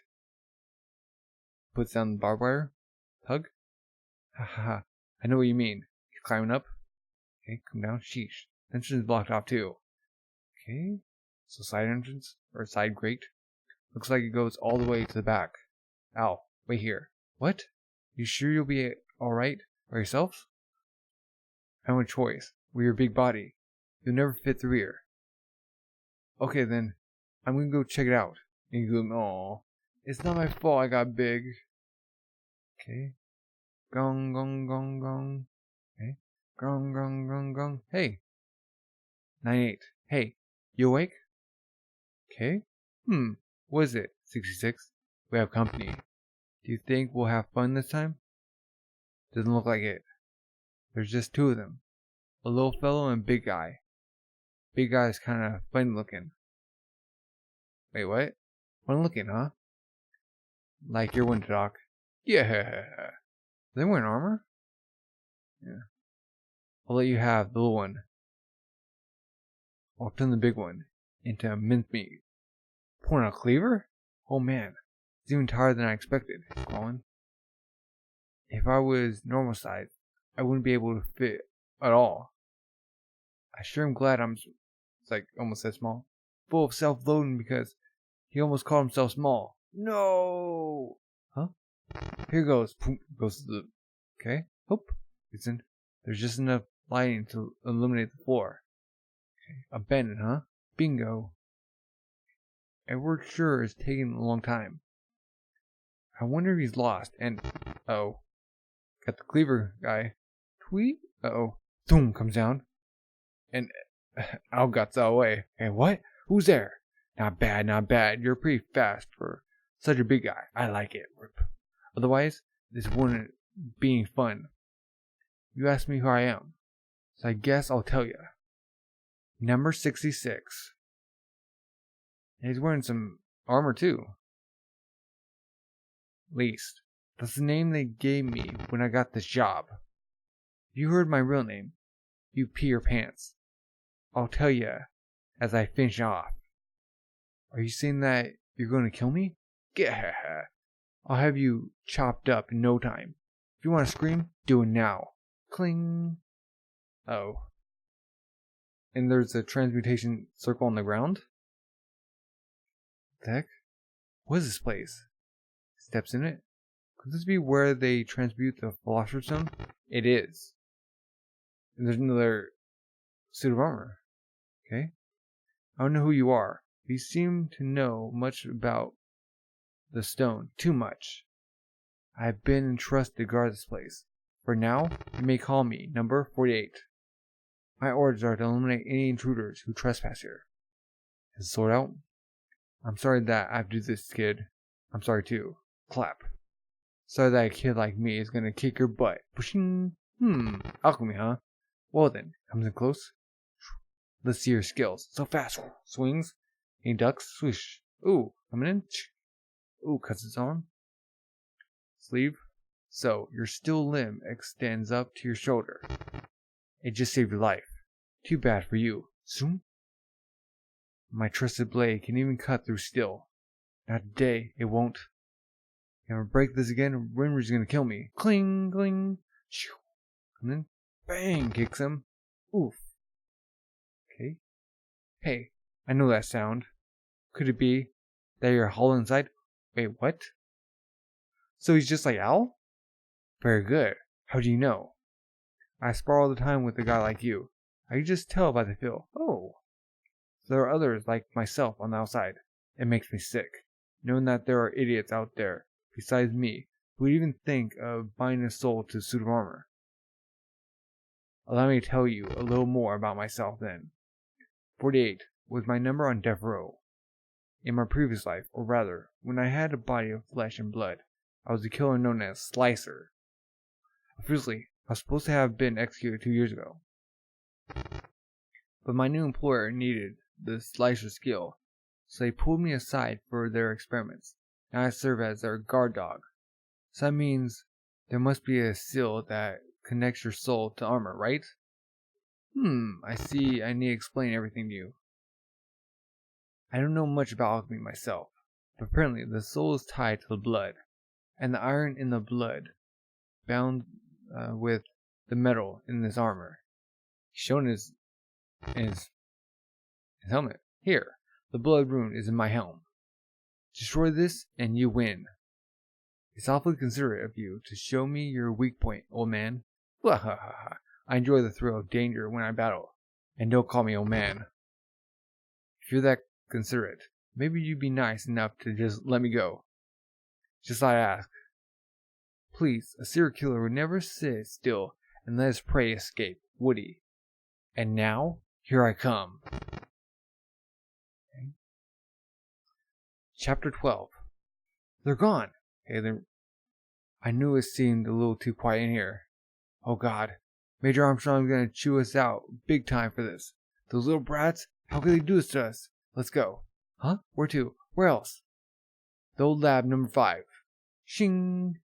Puts down the barbed wire. Tug. Ha. I know what you mean. He's climbing up. Okay, come down. Sheesh. The entrance is blocked off too. Okay. So side entrance. Or side grate. Looks like it goes all the way to the back. Ow, wait here. What? You sure you'll be alright by yourself? I have a choice. With your big body, you'll never fit through here. Okay then, I'm gonna go check it out. And you go, aw, it's not my fault I got big. Okay. Gong, gong, gong, gong. Okay. Gong, gong, gong, gong. Hey. 98. Hey, you awake? Okay. What is it? 66. We have company. Do you think we'll have fun this time? Doesn't look like it. There's just two of them. A little fellow and big guy. Big guy is kinda funny looking. Wait, what? Funny looking, huh? Like your winter doc. Yeah. Are they wearing armor? Yeah. I'll let you have the little one. I'll turn the big one into mincemeat. Pouring a cleaver? Oh man. It's even tighter than I expected. It's crawling. If I was normal size, I wouldn't be able to fit at all. I sure am glad I'm, it's like almost that small. Full of self-loathing because he almost called himself small. No! Huh? Here goes. Boom, goes to the, okay. Hope. It's in. There's just enough lighting to illuminate the floor. Okay. Abandoned, huh? Bingo. Edward sure is taking a long time. I wonder if he's lost. And, oh. Got the cleaver guy. Tweet? Uh-oh. Boom, comes down. And Al got away. Hey, what? Who's there? Not bad, not bad. You're pretty fast for such a big guy. I like it. Rip. Otherwise, this wouldn't be any fun. You asked me who I am, so I guess I'll tell you. Number 66. And he's wearing some armor too. At least. That's the name they gave me when I got this job. If you heard my real name, you pee your pants. I'll tell you as I finish off. Are you saying that you're going to kill me? Gah! I'll have you chopped up in no time. If you want to scream, do it now. Cling. Oh. And there's a transmutation circle on the ground? What the heck? What is this place? Steps in it? Could this be where they transmute the Philosopher Stone? It is. And there's another suit of armor. Okay. I don't know who you are. You seem to know much about the stone. Too much. I have been entrusted to guard this place. For now, you may call me number 48. My orders are to eliminate any intruders who trespass here. His sword out. I'm sorry that I have to do this, kid. I'm sorry too. Clap. Sorry that a kid like me is gonna kick your butt. Pushing. Alchemy, huh? Well then, comes in close. Let's see your skills. So fast. Swings. He ducks. Swish. Ooh, coming in. Ooh, cuts his arm. Sleeve. So, your steel limb extends up to your shoulder. It just saved your life. Too bad for you. Zoom. My trusted blade can even cut through steel. Not today, it won't. If I break this again, Rimmer's gonna kill me. Cling, cling. And then, bang, kicks him. Oof. Okay. Hey, I know that sound. Could it be that you're hollow inside? Wait, what? So he's just like Al? Very good. How do you know? I spar all the time with a guy like you. I can just tell by the feel. Oh. So there are others like myself on the outside. It makes me sick, knowing that there are idiots out there, besides me, who would even think of buying a soul to a suit of armor. Allow me to tell you a little more about myself then. 48 was my number on death row. In my previous life, or rather, when I had a body of flesh and blood, I was a killer known as Slicer. Officially, I was supposed to have been executed 2 years ago. But my new employer needed the Slicer skill, so they pulled me aside for their experiments. Now I serve as their guard dog. So that means there must be a seal that connects your soul to armor, right? I see I need to explain everything to you. I don't know much about alchemy myself, but apparently the soul is tied to the blood, and the iron in the blood bound with the metal in this armor. Shown his helmet. Here, the blood rune is in my helm. Destroy this and you win. It's awfully considerate of you to show me your weak point, old man. I enjoy the thrill of danger when I battle. And don't call me old man. If you're that considerate, maybe you'd be nice enough to just let me go. Just I ask. Please, a serial killer would never sit still and let his prey escape, would he? And now, here I come. Okay. Chapter 12. They're gone. Okay, I knew it seemed a little too quiet in here. Oh God, Major Armstrong's gonna chew us out big time for this. Those little brats, how could they do this to us? Let's go. Huh? Where to? Where else? The old lab number 5. Shing!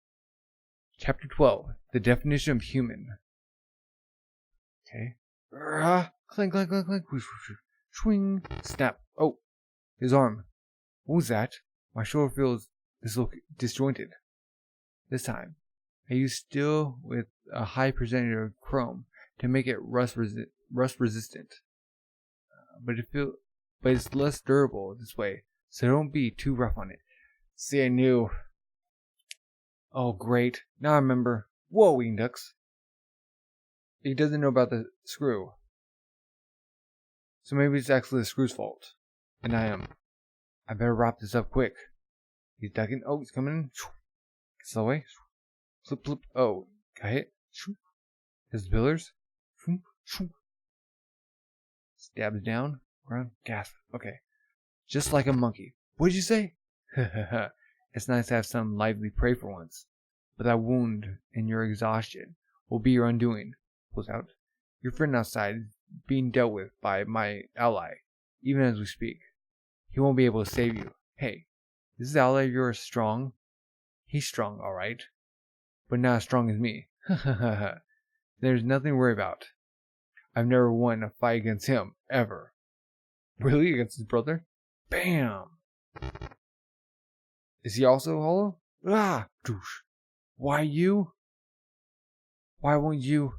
Chapter 12. The definition of human. Okay. Clank, clank, clank, clank. Swing. Snap. Oh, his arm. What was that? My shoulder feels disjointed. This time, I used steel with a high percentage of chrome to make it rust resistant. But it's less durable this way, so don't be too rough on it. See, I knew. Oh, great. Now I remember. Whoa, Wing Ducks. He doesn't know about the screw. So maybe it's actually the screw's fault. And I better wrap this up quick. He's ducking. Oh, he's coming in. Gets away. Flip, flip. Oh, got hit. His pillars. Stabs down. Ground. Gasp. Okay. Just like a monkey. What'd you say? It's nice to have some lively prey for once. But that wound and your exhaustion will be your undoing. Pulls out. Your friend outside is being dealt with by my ally, even as we speak. He won't be able to save you. Hey, is this ally of yours strong? He's strong, alright. But not as strong as me. There's nothing to worry about. I've never won a fight against him, ever. Really? Against his brother? Bam! Is he also hollow? Ah! Douche. Why you? Why won't you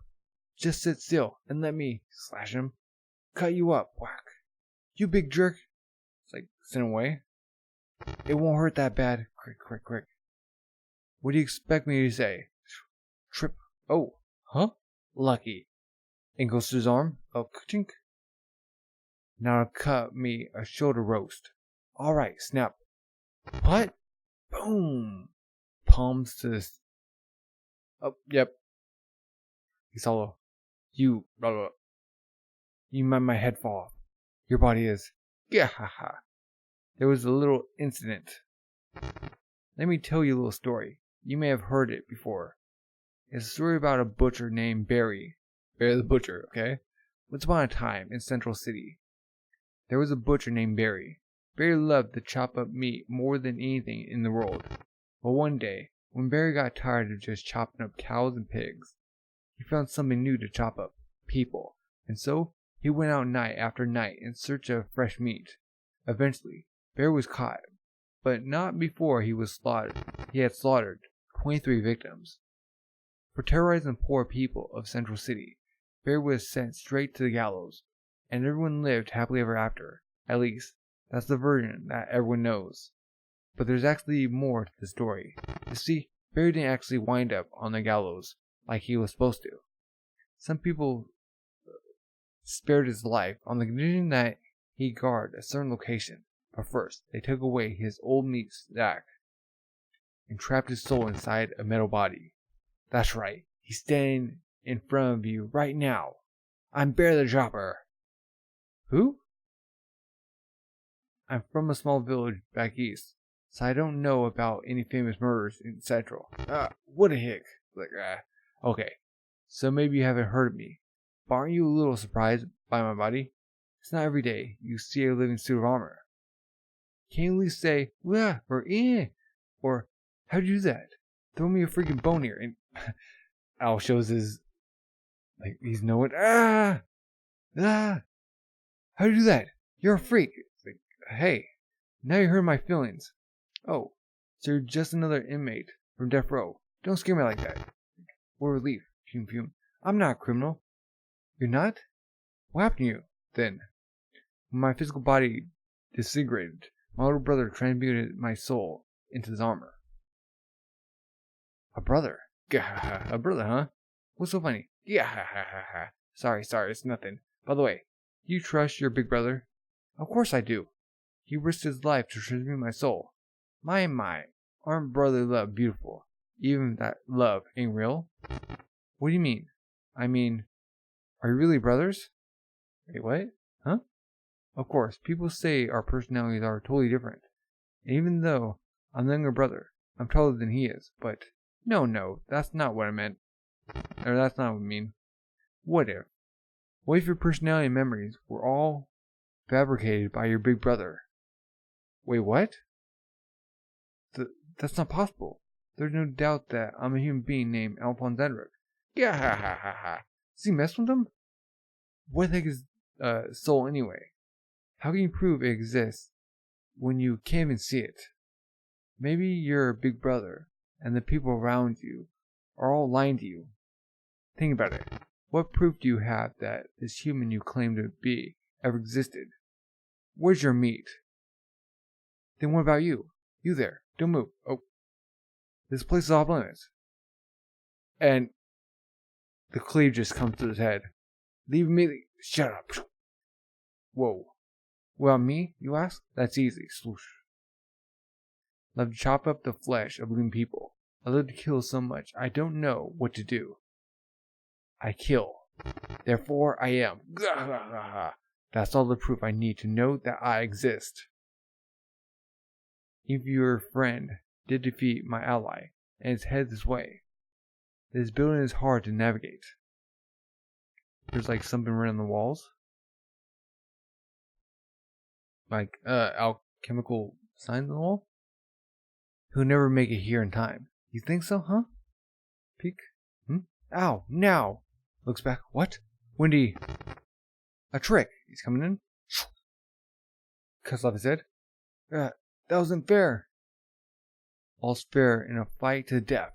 just sit still and let me slash him? Cut you up, whack. You big jerk. It's like, send away. It won't hurt that bad. Quick, quick, quick. What do you expect me to say? Trip. Oh, huh? Lucky. And goes to his arm. Oh, chink. Now cut me a shoulder roast. Alright, snap. What? Boom. Palms to this. Oh, yep. He's hollow. You, blah, blah. You made my head fall off. Your body is. Yeah, haha. There was a little incident. Let me tell you a little story. You may have heard it before. It's a story about a butcher named Barry. Barry the Butcher, okay? Once upon a time in Central City, there was a butcher named Barry. Barry loved to chop up meat more than anything in the world. But one day, when Barry got tired of just chopping up cows and pigs, he found something new to chop up, people. And so, he went out night after night in search of fresh meat. Eventually, Barry was caught, but not before he was slaughtered. He had slaughtered 23 victims. For terrorizing poor people of Central City, Barry was sent straight to the gallows, and everyone lived happily ever after. At least, that's the version that everyone knows. But there's actually more to the story. You see, Barry didn't actually wind up on the gallows like he was supposed to. Some people spared his life on the condition that he guard a certain location. But first, they took away his old meat sack and trapped his soul inside a metal body. That's right, he's standing in front of you right now. I'm Bear the Chopper. Who? I'm from a small village back east, so I don't know about any famous murders in Central. What a hick. Okay, so maybe you haven't heard of me, but aren't you a little surprised by my body? It's not every day you see a living suit of armor. Can't you at least say, "Wah," or "eh," or "How'd you do that? Throw me a freaking bone here." And Al shows his, like, he's knowing, how'd you do that? You're a freak. It's like, hey, now you hurt my feelings. Oh, so you're just another inmate from death row. Don't scare me like that. Or relief. Fume, fume. I'm not a criminal. You're not? What happened to you, then? When my physical body disintegrated, My older brother transmuted my soul into his armor. A brother? A brother, huh? What's so funny? Sorry, it's nothing. By the way, do you trust your big brother? Of course I do. He risked his life to transmute my soul. My, aren't brotherly love beautiful? Even if that love ain't real? What do you mean? I mean, are you really brothers? Wait, what? Huh? Of course, people say our personalities are totally different. And even though I'm the younger brother, I'm taller than he is, but no, that's not what I meant. Or that's not what I mean. What if your personality and memories were all fabricated by your big brother? Wait, what? That's not possible. There's no doubt that I'm a human being named Alphonse Edric. Does he mess with him? What the heck is soul anyway? How can you prove it exists when you can't even see it? Maybe your big brother and the people around you are all lying to you. Think about it. What proof do you have that this human you claim to be ever existed? Where's your meat? Then what about you? You there. Don't move. Oh. This place is off limits. And the cleave just comes to his head. Leave immediately. Shut up. Whoa. Well, me, you ask? That's easy. Swoosh. I love to chop up the flesh of living people. I love to kill so much I don't know what to do. I kill. Therefore, I am. That's all the proof I need to know that I exist. If your friend did defeat my ally and is headed this way, this building is hard to navigate. There's like something written on the walls. Like alchemical signs on the wall. He'll never make it here in time. You think so, huh? Peek. Ow, now! Looks back. What? Wendy. A trick. He's coming in. Cuts off his head. That wasn't fair. All's fair in a fight to the death.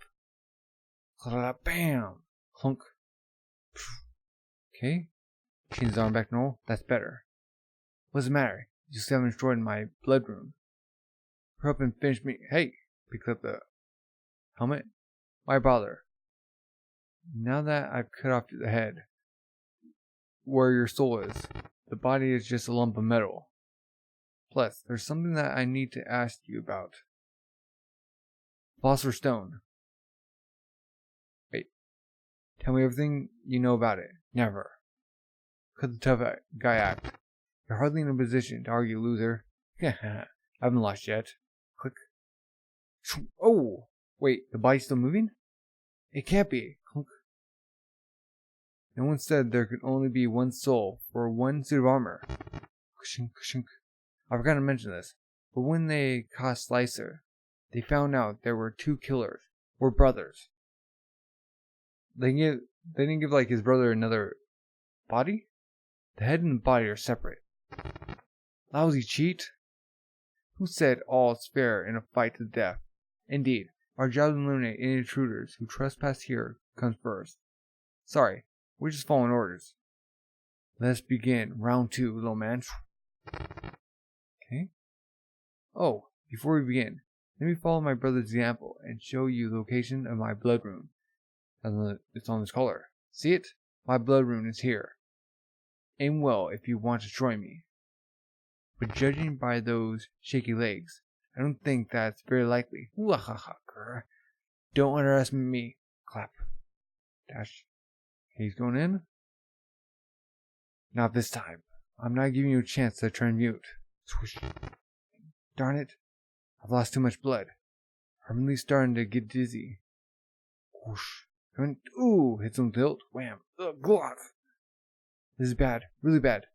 Bam! Clunk. Okay. Change his arm back to normal. That's better. What's the matter? You still haven't destroyed my blood rune. Hurry up and finish me. Hey! Picks up the helmet. Why bother? Now that I've cut off the head, where your soul is, the body is just a lump of metal. Plus, there's something that I need to ask you about. Philosopher's Stone. Wait. Tell me everything you know about it. Never. Cut the tough guy act. You're hardly in a position to argue, loser. I haven't lost yet. Click. Oh! Wait, the body's still moving? It can't be. Clunk. No one said there could only be one soul for one suit of armor. I forgot to mention this, but when they caught Slicer, they found out there were two killers, were brothers. They didn't give like his brother another body? The head and the body are separate. Lousy cheat. Who said all is fair in a fight to the death? Indeed, our job to eliminate any intruders who trespass here comes first. Sorry, we're just following orders. Let's begin round 2, little man. Okay. Oh, before we begin, let me follow my brother's example and show you the location of my blood rune. It's on this collar. See it? My blood rune is here. Aim well if you want to destroy me. But judging by those shaky legs, I don't think that's very likely. Don't underestimate me. Clap. Dash. He's going in. Not this time. I'm not giving you a chance to transmute. Swoosh. Darn it. I've lost too much blood. I'm really starting to get dizzy. Whoosh. Ooh, hits him tilt. Wham. Ugh, glove. This is bad. Really bad.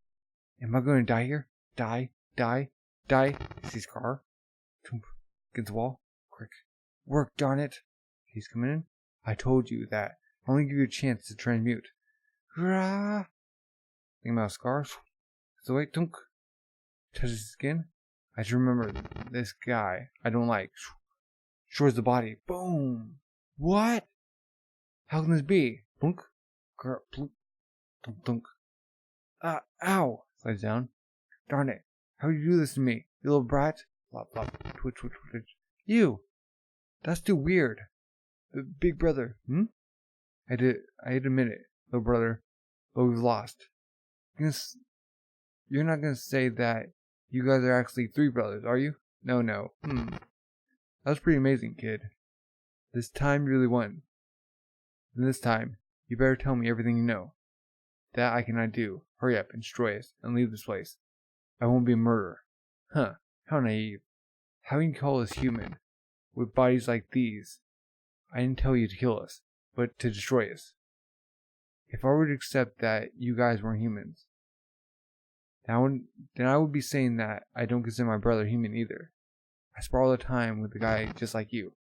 Am I going to die here? Die. See Scar. Against the wall. Quick. Work, darn it. He's coming in. I told you that. I only give you a chance to transmute. Think about Scar. So wait, tunk. Touches his skin. I just remember this guy I don't like. Destroys the body. Boom. What? How can this be? Plunk. Plunk. Tunk, tunk. Ow. Slides down. Darn it. How did you do this to me, you little brat? Flop, flop. Twitch, twitch, twitch. You! That's too weird. Big brother. I did admit it, little brother. But we've lost. You're not gonna say that you guys are actually 3 brothers, are you? No. That was pretty amazing, kid. This time you really won. And this time, you better tell me everything you know. That I cannot do. Hurry up and destroy us and leave this place. I won't be a murderer. Huh, how naive. How can you call us human? With bodies like these. I didn't tell you to kill us, but to destroy us. If I were to accept that you guys weren't humans, then I would be saying that I don't consider my brother human either. I spar all the time with a guy just like you.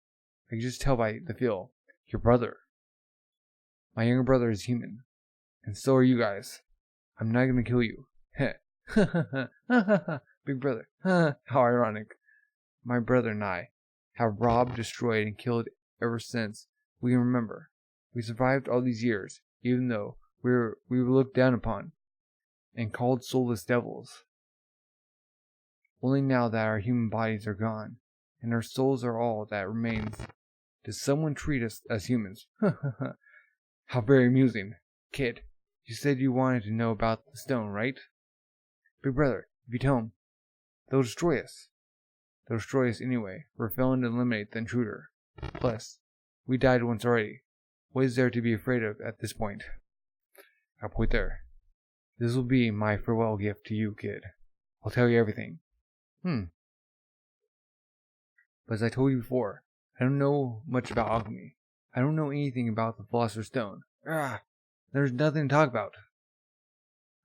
I can just tell by the feel. Your brother. My younger brother is human. And so are you guys. I'm not gonna kill you. Heh. Big brother. How ironic. My brother and I have robbed, destroyed, and killed ever since we can remember. We survived all these years, even though we were looked down upon and called soulless devils. Only now that our human bodies are gone, and our souls are all that remains, does someone treat us as humans. How very amusing. Kid, you said you wanted to know about the stone, right? Big brother, if you tell them, they'll destroy us. They'll destroy us anyway. We're failing to eliminate the intruder. Plus, we died once already. What is there to be afraid of at this point? I'll point there. This will be my farewell gift to you, kid. I'll tell you everything. But as I told you before, I don't know much about alchemy. I don't know anything about the Philosopher's Stone. There's nothing to talk about.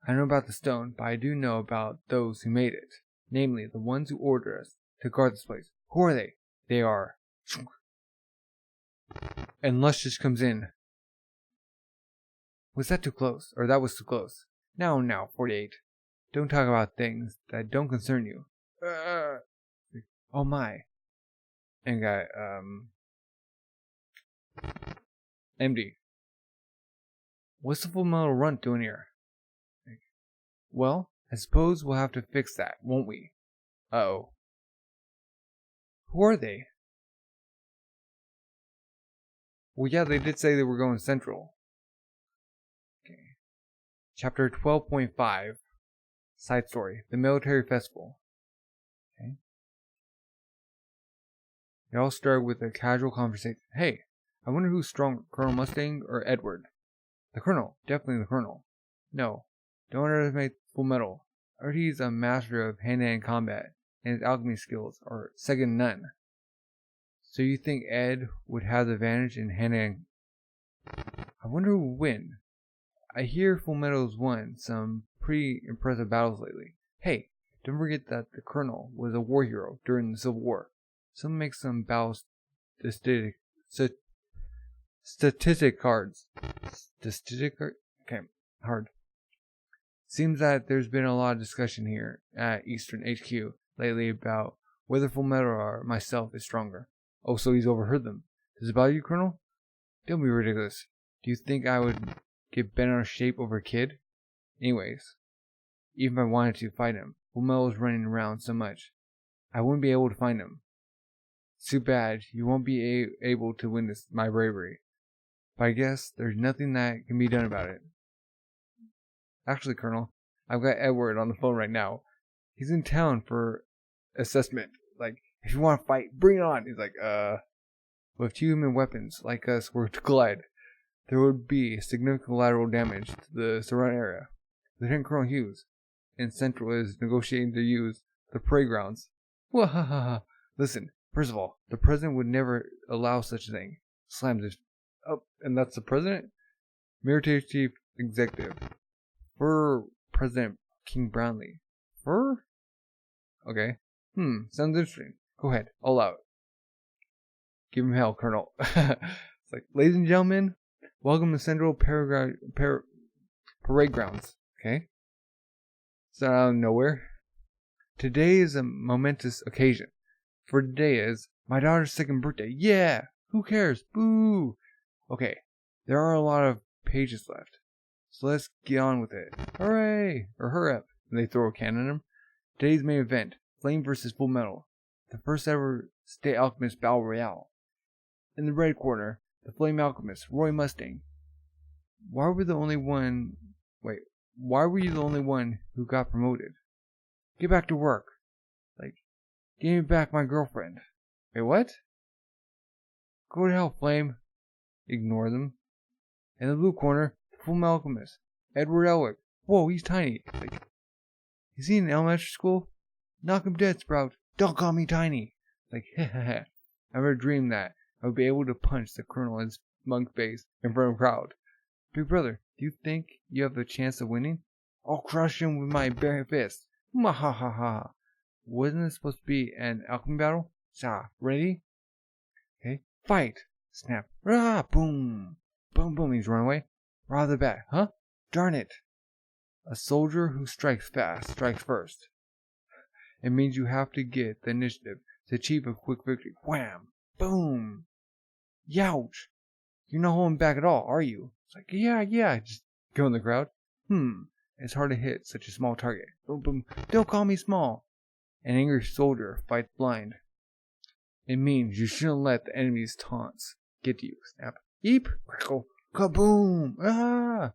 I know about the stone, but I do know about those who made it. Namely, the ones who ordered us to guard this place. Who are they? They are... And Luscious comes in. Was that too close? Or that was too close. Now, 48. Don't talk about things that don't concern you. Oh my. And got, MD. What's the Fullmetal Runt doing here? Well, I suppose we'll have to fix that, won't we? Uh-oh. Who are they? Well, yeah, they did say they were going central. Okay. Chapter 12.5. Side story. The Military Festival. Okay. They all start with a casual conversation. Hey, I wonder who's stronger, Colonel Mustang or Edward? The Colonel. Definitely the Colonel. No. Don't underestimate Fullmetal. I heard he's a master of hand-to-hand combat, and his alchemy skills are second to none. So you think Ed would have the advantage in hand-to-hand? I wonder who would win. I hear Fullmetal's won some pretty impressive battles lately. Hey, don't forget that the Colonel was a war hero during the Civil War. Someone make some battle statistic cards. Statistic card? Okay, hard. Seems that there's been a lot of discussion here at Eastern HQ lately about whether Fullmetal or myself is stronger. Oh, so he's overheard them. Does it bother you, Colonel? Don't be ridiculous. Do you think I would get bent out of shape over a kid? Anyways, even if I wanted to fight him, Fullmetal is running around so much, I wouldn't be able to find him. It's too bad. You won't be able to witness my bravery. But I guess there's nothing that can be done about it. Actually, Colonel, I've got Edward on the phone right now. He's in town for assessment. Like, if you want to fight, bring it on. He's like, with 2 human weapons like us were to collide, there would be significant collateral damage to the surrounding area. Lieutenant Colonel Hughes in Central is negotiating to use the parade grounds. Wahahaha. Listen, first of all, the president would never allow such a thing. Slams it. Oh, and that's the president? Military Chief Executive. For President King Brownlee. For? Okay. Sounds interesting. Go ahead, all out. Give him hell, Colonel. It's like, ladies and gentlemen, welcome to Central Parade Grounds. Okay? It's not out of nowhere. Today is a momentous occasion. For today is my daughter's 2nd birthday. Yeah! Who cares? Boo! Okay, there are a lot of pages left. So let's get on with it. Hooray! Or hurry up. And they throw a can at him. Today's main event, Flame vs. Fullmetal. the first ever State Alchemist Battle Royale. In the red corner, the Flame Alchemist, Roy Mustang. Why were you the only one who got promoted? Get back to work. Give me back my girlfriend. Wait, what? Go to hell, Flame. Ignore them. In the blue corner, the Fullmetal Alchemist, Edward Elwick. Whoa, he's tiny. Is he in elementary school? Knock him dead, Sprout. Don't call me tiny. I never dreamed that I would be able to punch the Colonel in his monk face in front of a crowd. Big brother, do you think you have a chance of winning? I'll crush him with my bare fist. Mahahaha. Wasn't it supposed to be an alchemy battle? Ready? Okay, fight! Snap. Rah! Boom! Boom, boom, he's run away. Right off the bat, huh? Darn it! A soldier who strikes fast strikes first. It means you have to get the initiative to achieve a quick victory. Wham! Boom! Youch! You're not holding back at all, are you? It's yeah, just go in the crowd. It's hard to hit such a small target. Boom, boom. Don't call me small. An angry soldier fights blind. It means you shouldn't let the enemy's taunts get to you. Snap. Eep! Crackle! Kaboom! Ah!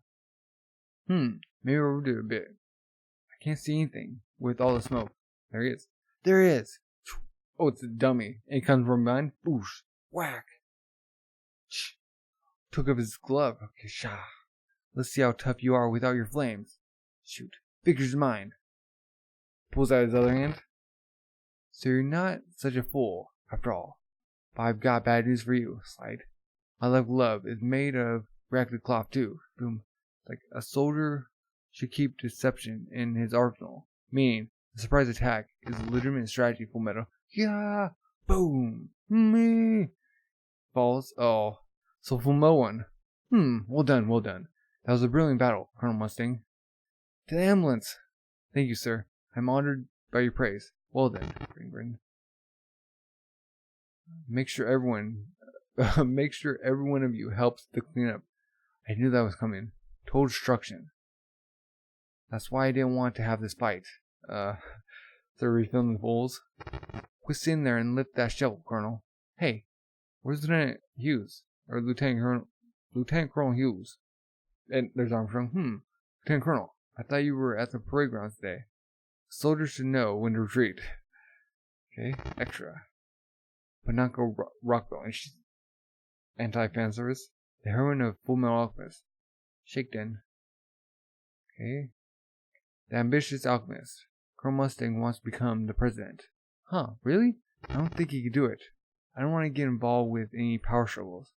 Maybe I'll overdo it a bit. I can't see anything with all the smoke. There he is. There he is! Oh, it's a dummy. And he comes from behind. Boosh! Whack! Took off his glove. Okay, shah. Let's see how tough you are without your flames. Shoot. Victor's mine. Pulls out his other hand. So you're not such a fool, after all. But I've got bad news for you, Slide. My left glove is made of reactive cloth too. Boom. A soldier should keep deception in his arsenal. Meaning, the surprise attack is a legitimate strategy, Fullmetal. Yeah! Boom! Me! Falls. Oh. So Fullmetal won. Well done. That was a brilliant battle, Colonel Mustang. To the ambulance! Thank you, sir. I'm honored by your praise. Well then, Grin. Make sure every one of you helps to clean up. I knew that was coming. Total destruction. That's why I didn't want to have this fight. So refilling the bowls. Quit sitting there and lift that shovel, Colonel. Hey, where's Lieutenant Hughes? Or Lieutenant Colonel Hughes? And there's Armstrong. Lieutenant Colonel, I thought you were at the parade grounds today. Soldiers should know when to retreat. Okay, extra. Panako Rockbell, and she's anti-fan service. The heroine of Fullmetal Alchemist. Shakedown. Okay. The ambitious alchemist. Colonel Mustang wants to become the president. Huh, really? I don't think he could do it. I don't want to get involved with any power struggles.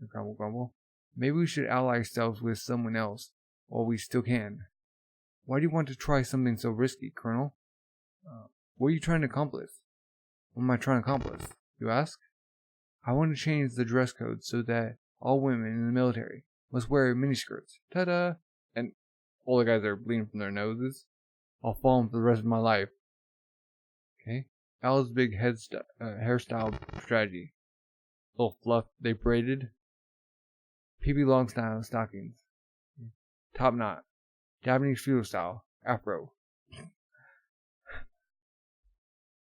Grumble, grumble. Maybe we should ally ourselves with someone else while we still can. Why do you want to try something so risky, Colonel? What are you trying to accomplish? What am I trying to accomplish, you ask? I want to change the dress code so that all women in the military must wear miniskirts. Ta-da! And all the guys are bleeding from their noses. I'll follow them for the rest of my life. Okay. Al's big hairstyle strategy. Little fluff they braided. PB long style stockings. Top knot. Japanese feudal style. Afro.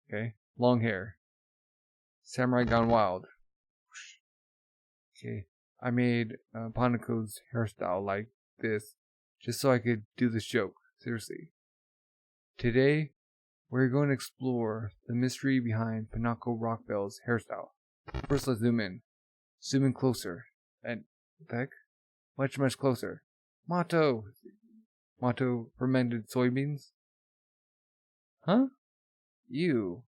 Okay. Long hair. Samurai gone wild. Okay. I made Panako's hairstyle like this just so I could do this joke. Seriously. Today, we're going to explore the mystery behind Panako Rockbell's hairstyle. First, let's zoom in. Zoom in closer. And, what the heck? Much, much closer. Motto fermented soybeans? Huh? Ew.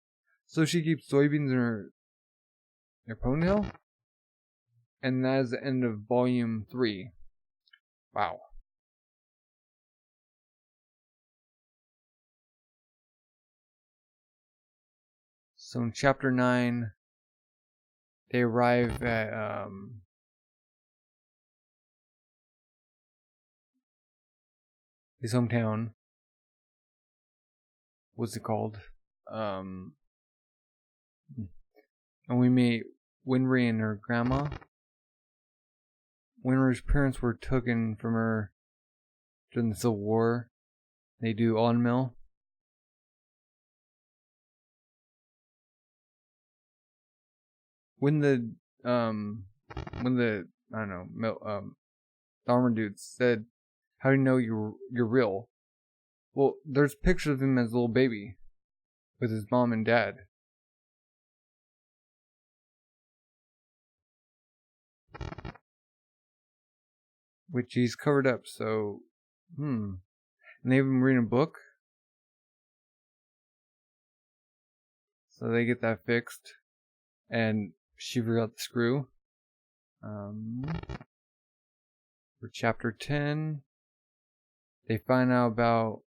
So she keeps soybeans in her ponytail? And that is the end of volume 3. Wow. So in chapter 9, they arrive at his hometown. What's it called? And we meet Winry and her grandma. Winry's parents were taken from her during the Civil War. They do on mill. when the I don't know, the armor dude said, "How do you know you're real?" Well, there's pictures of him as a little baby with his mom and dad. Which he's covered up, so and they have him reading a book. So they get that fixed. And she forgot the screw. For chapter 10, they find out about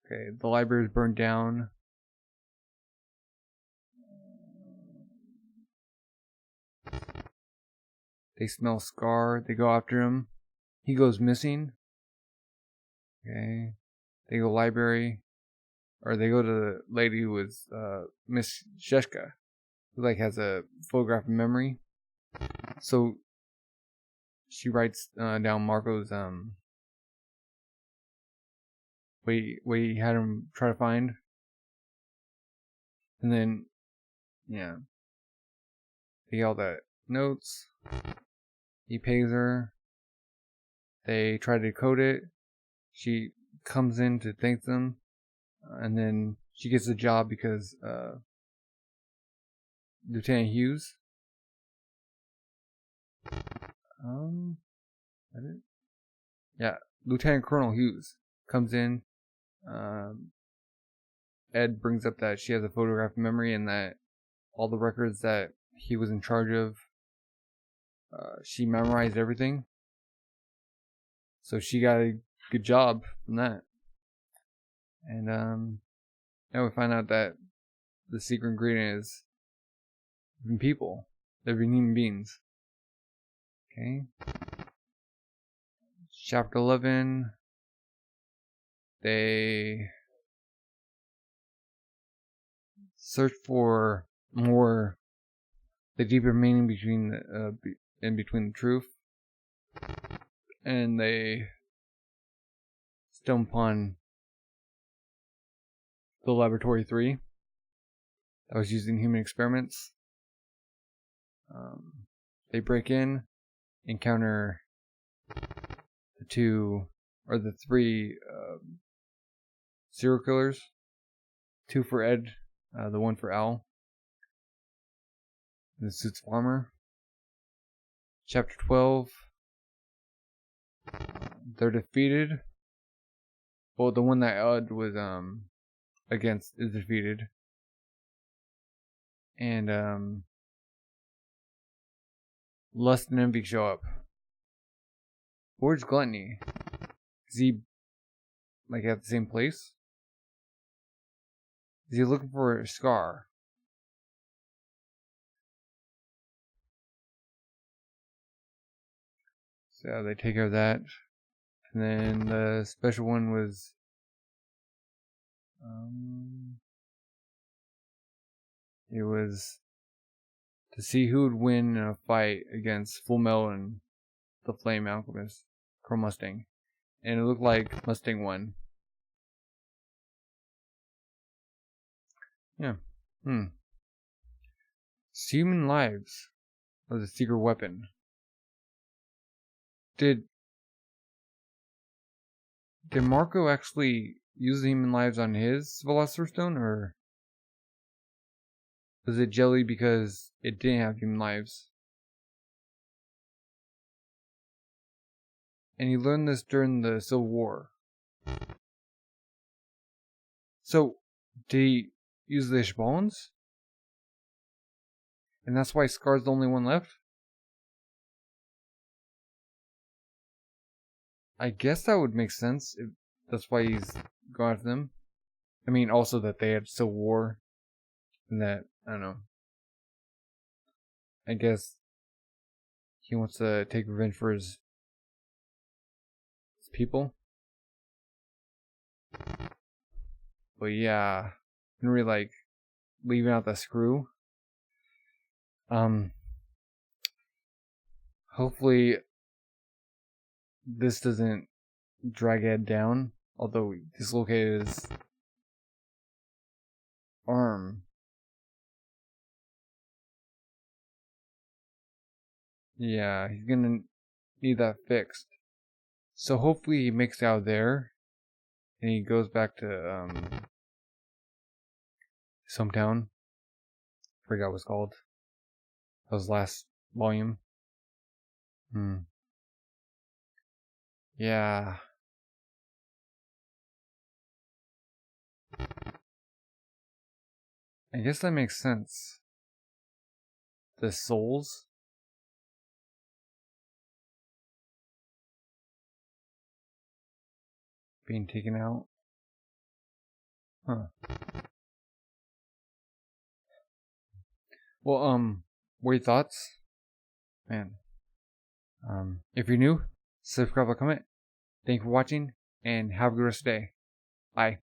the library is burned down. They smell Scar. They go after him. He goes missing. Okay. They go library. Or they go to the lady who was Miss Sheshka, who has a photographic memory. So she writes down Marco's what he had him try to find. And then they get all that notes. He pays her. They try to decode it. She comes in to thank them. And then she gets the job because Lieutenant Hughes. Lieutenant Colonel Hughes comes in. Ed brings up that she has a photographic memory and that all the records that he was in charge of, she memorized everything. So she got a good job from that. And now we find out that the secret ingredient is living people. They're human beings. Okay. Chapter 11. They search for more, the deeper meaning between the truth, and they stumble upon the Laboratory 3 that was using human experiments. They break in, encounter the three serial killers. 2 for Ed, the 1 for Al. The suit's armor. Chapter 12. They're defeated. Well, the one that Ed was against is defeated. And Lust and Envy show up. Where's Gluttony? Is he at the same place? Is he looking for a Scar? So they take care of that. And then the special one was it was to see who would win in a fight against Fullmetal and the Flame Alchemist, Chrome Mustang. And it looked like Mustang won. Yeah. Human lives was a secret weapon. Did Marco actually use the human lives on his Philosopher's Stone, or was it jelly because it didn't have human lives? And he learned this during the Civil War. So, did he use the bones? And that's why Scar's the only one left? I guess that would make sense if that's why he's going after them. I mean, also that they had Civil War. And that, I don't know. I guess he wants to take revenge for his people. But yeah, Henry leaving out the screw. Hopefully this doesn't drag Ed down, although he dislocated his arm. Yeah, he's gonna need that fixed. So hopefully he makes it out there and he goes back to his hometown. Forgot what it's called. That was last volume. Yeah. I guess that makes sense. The souls? Being taken out? Huh. Well, what are your thoughts? Man. If you're new, subscribe or comment. Thank you for watching, and have a good rest of the day. Bye.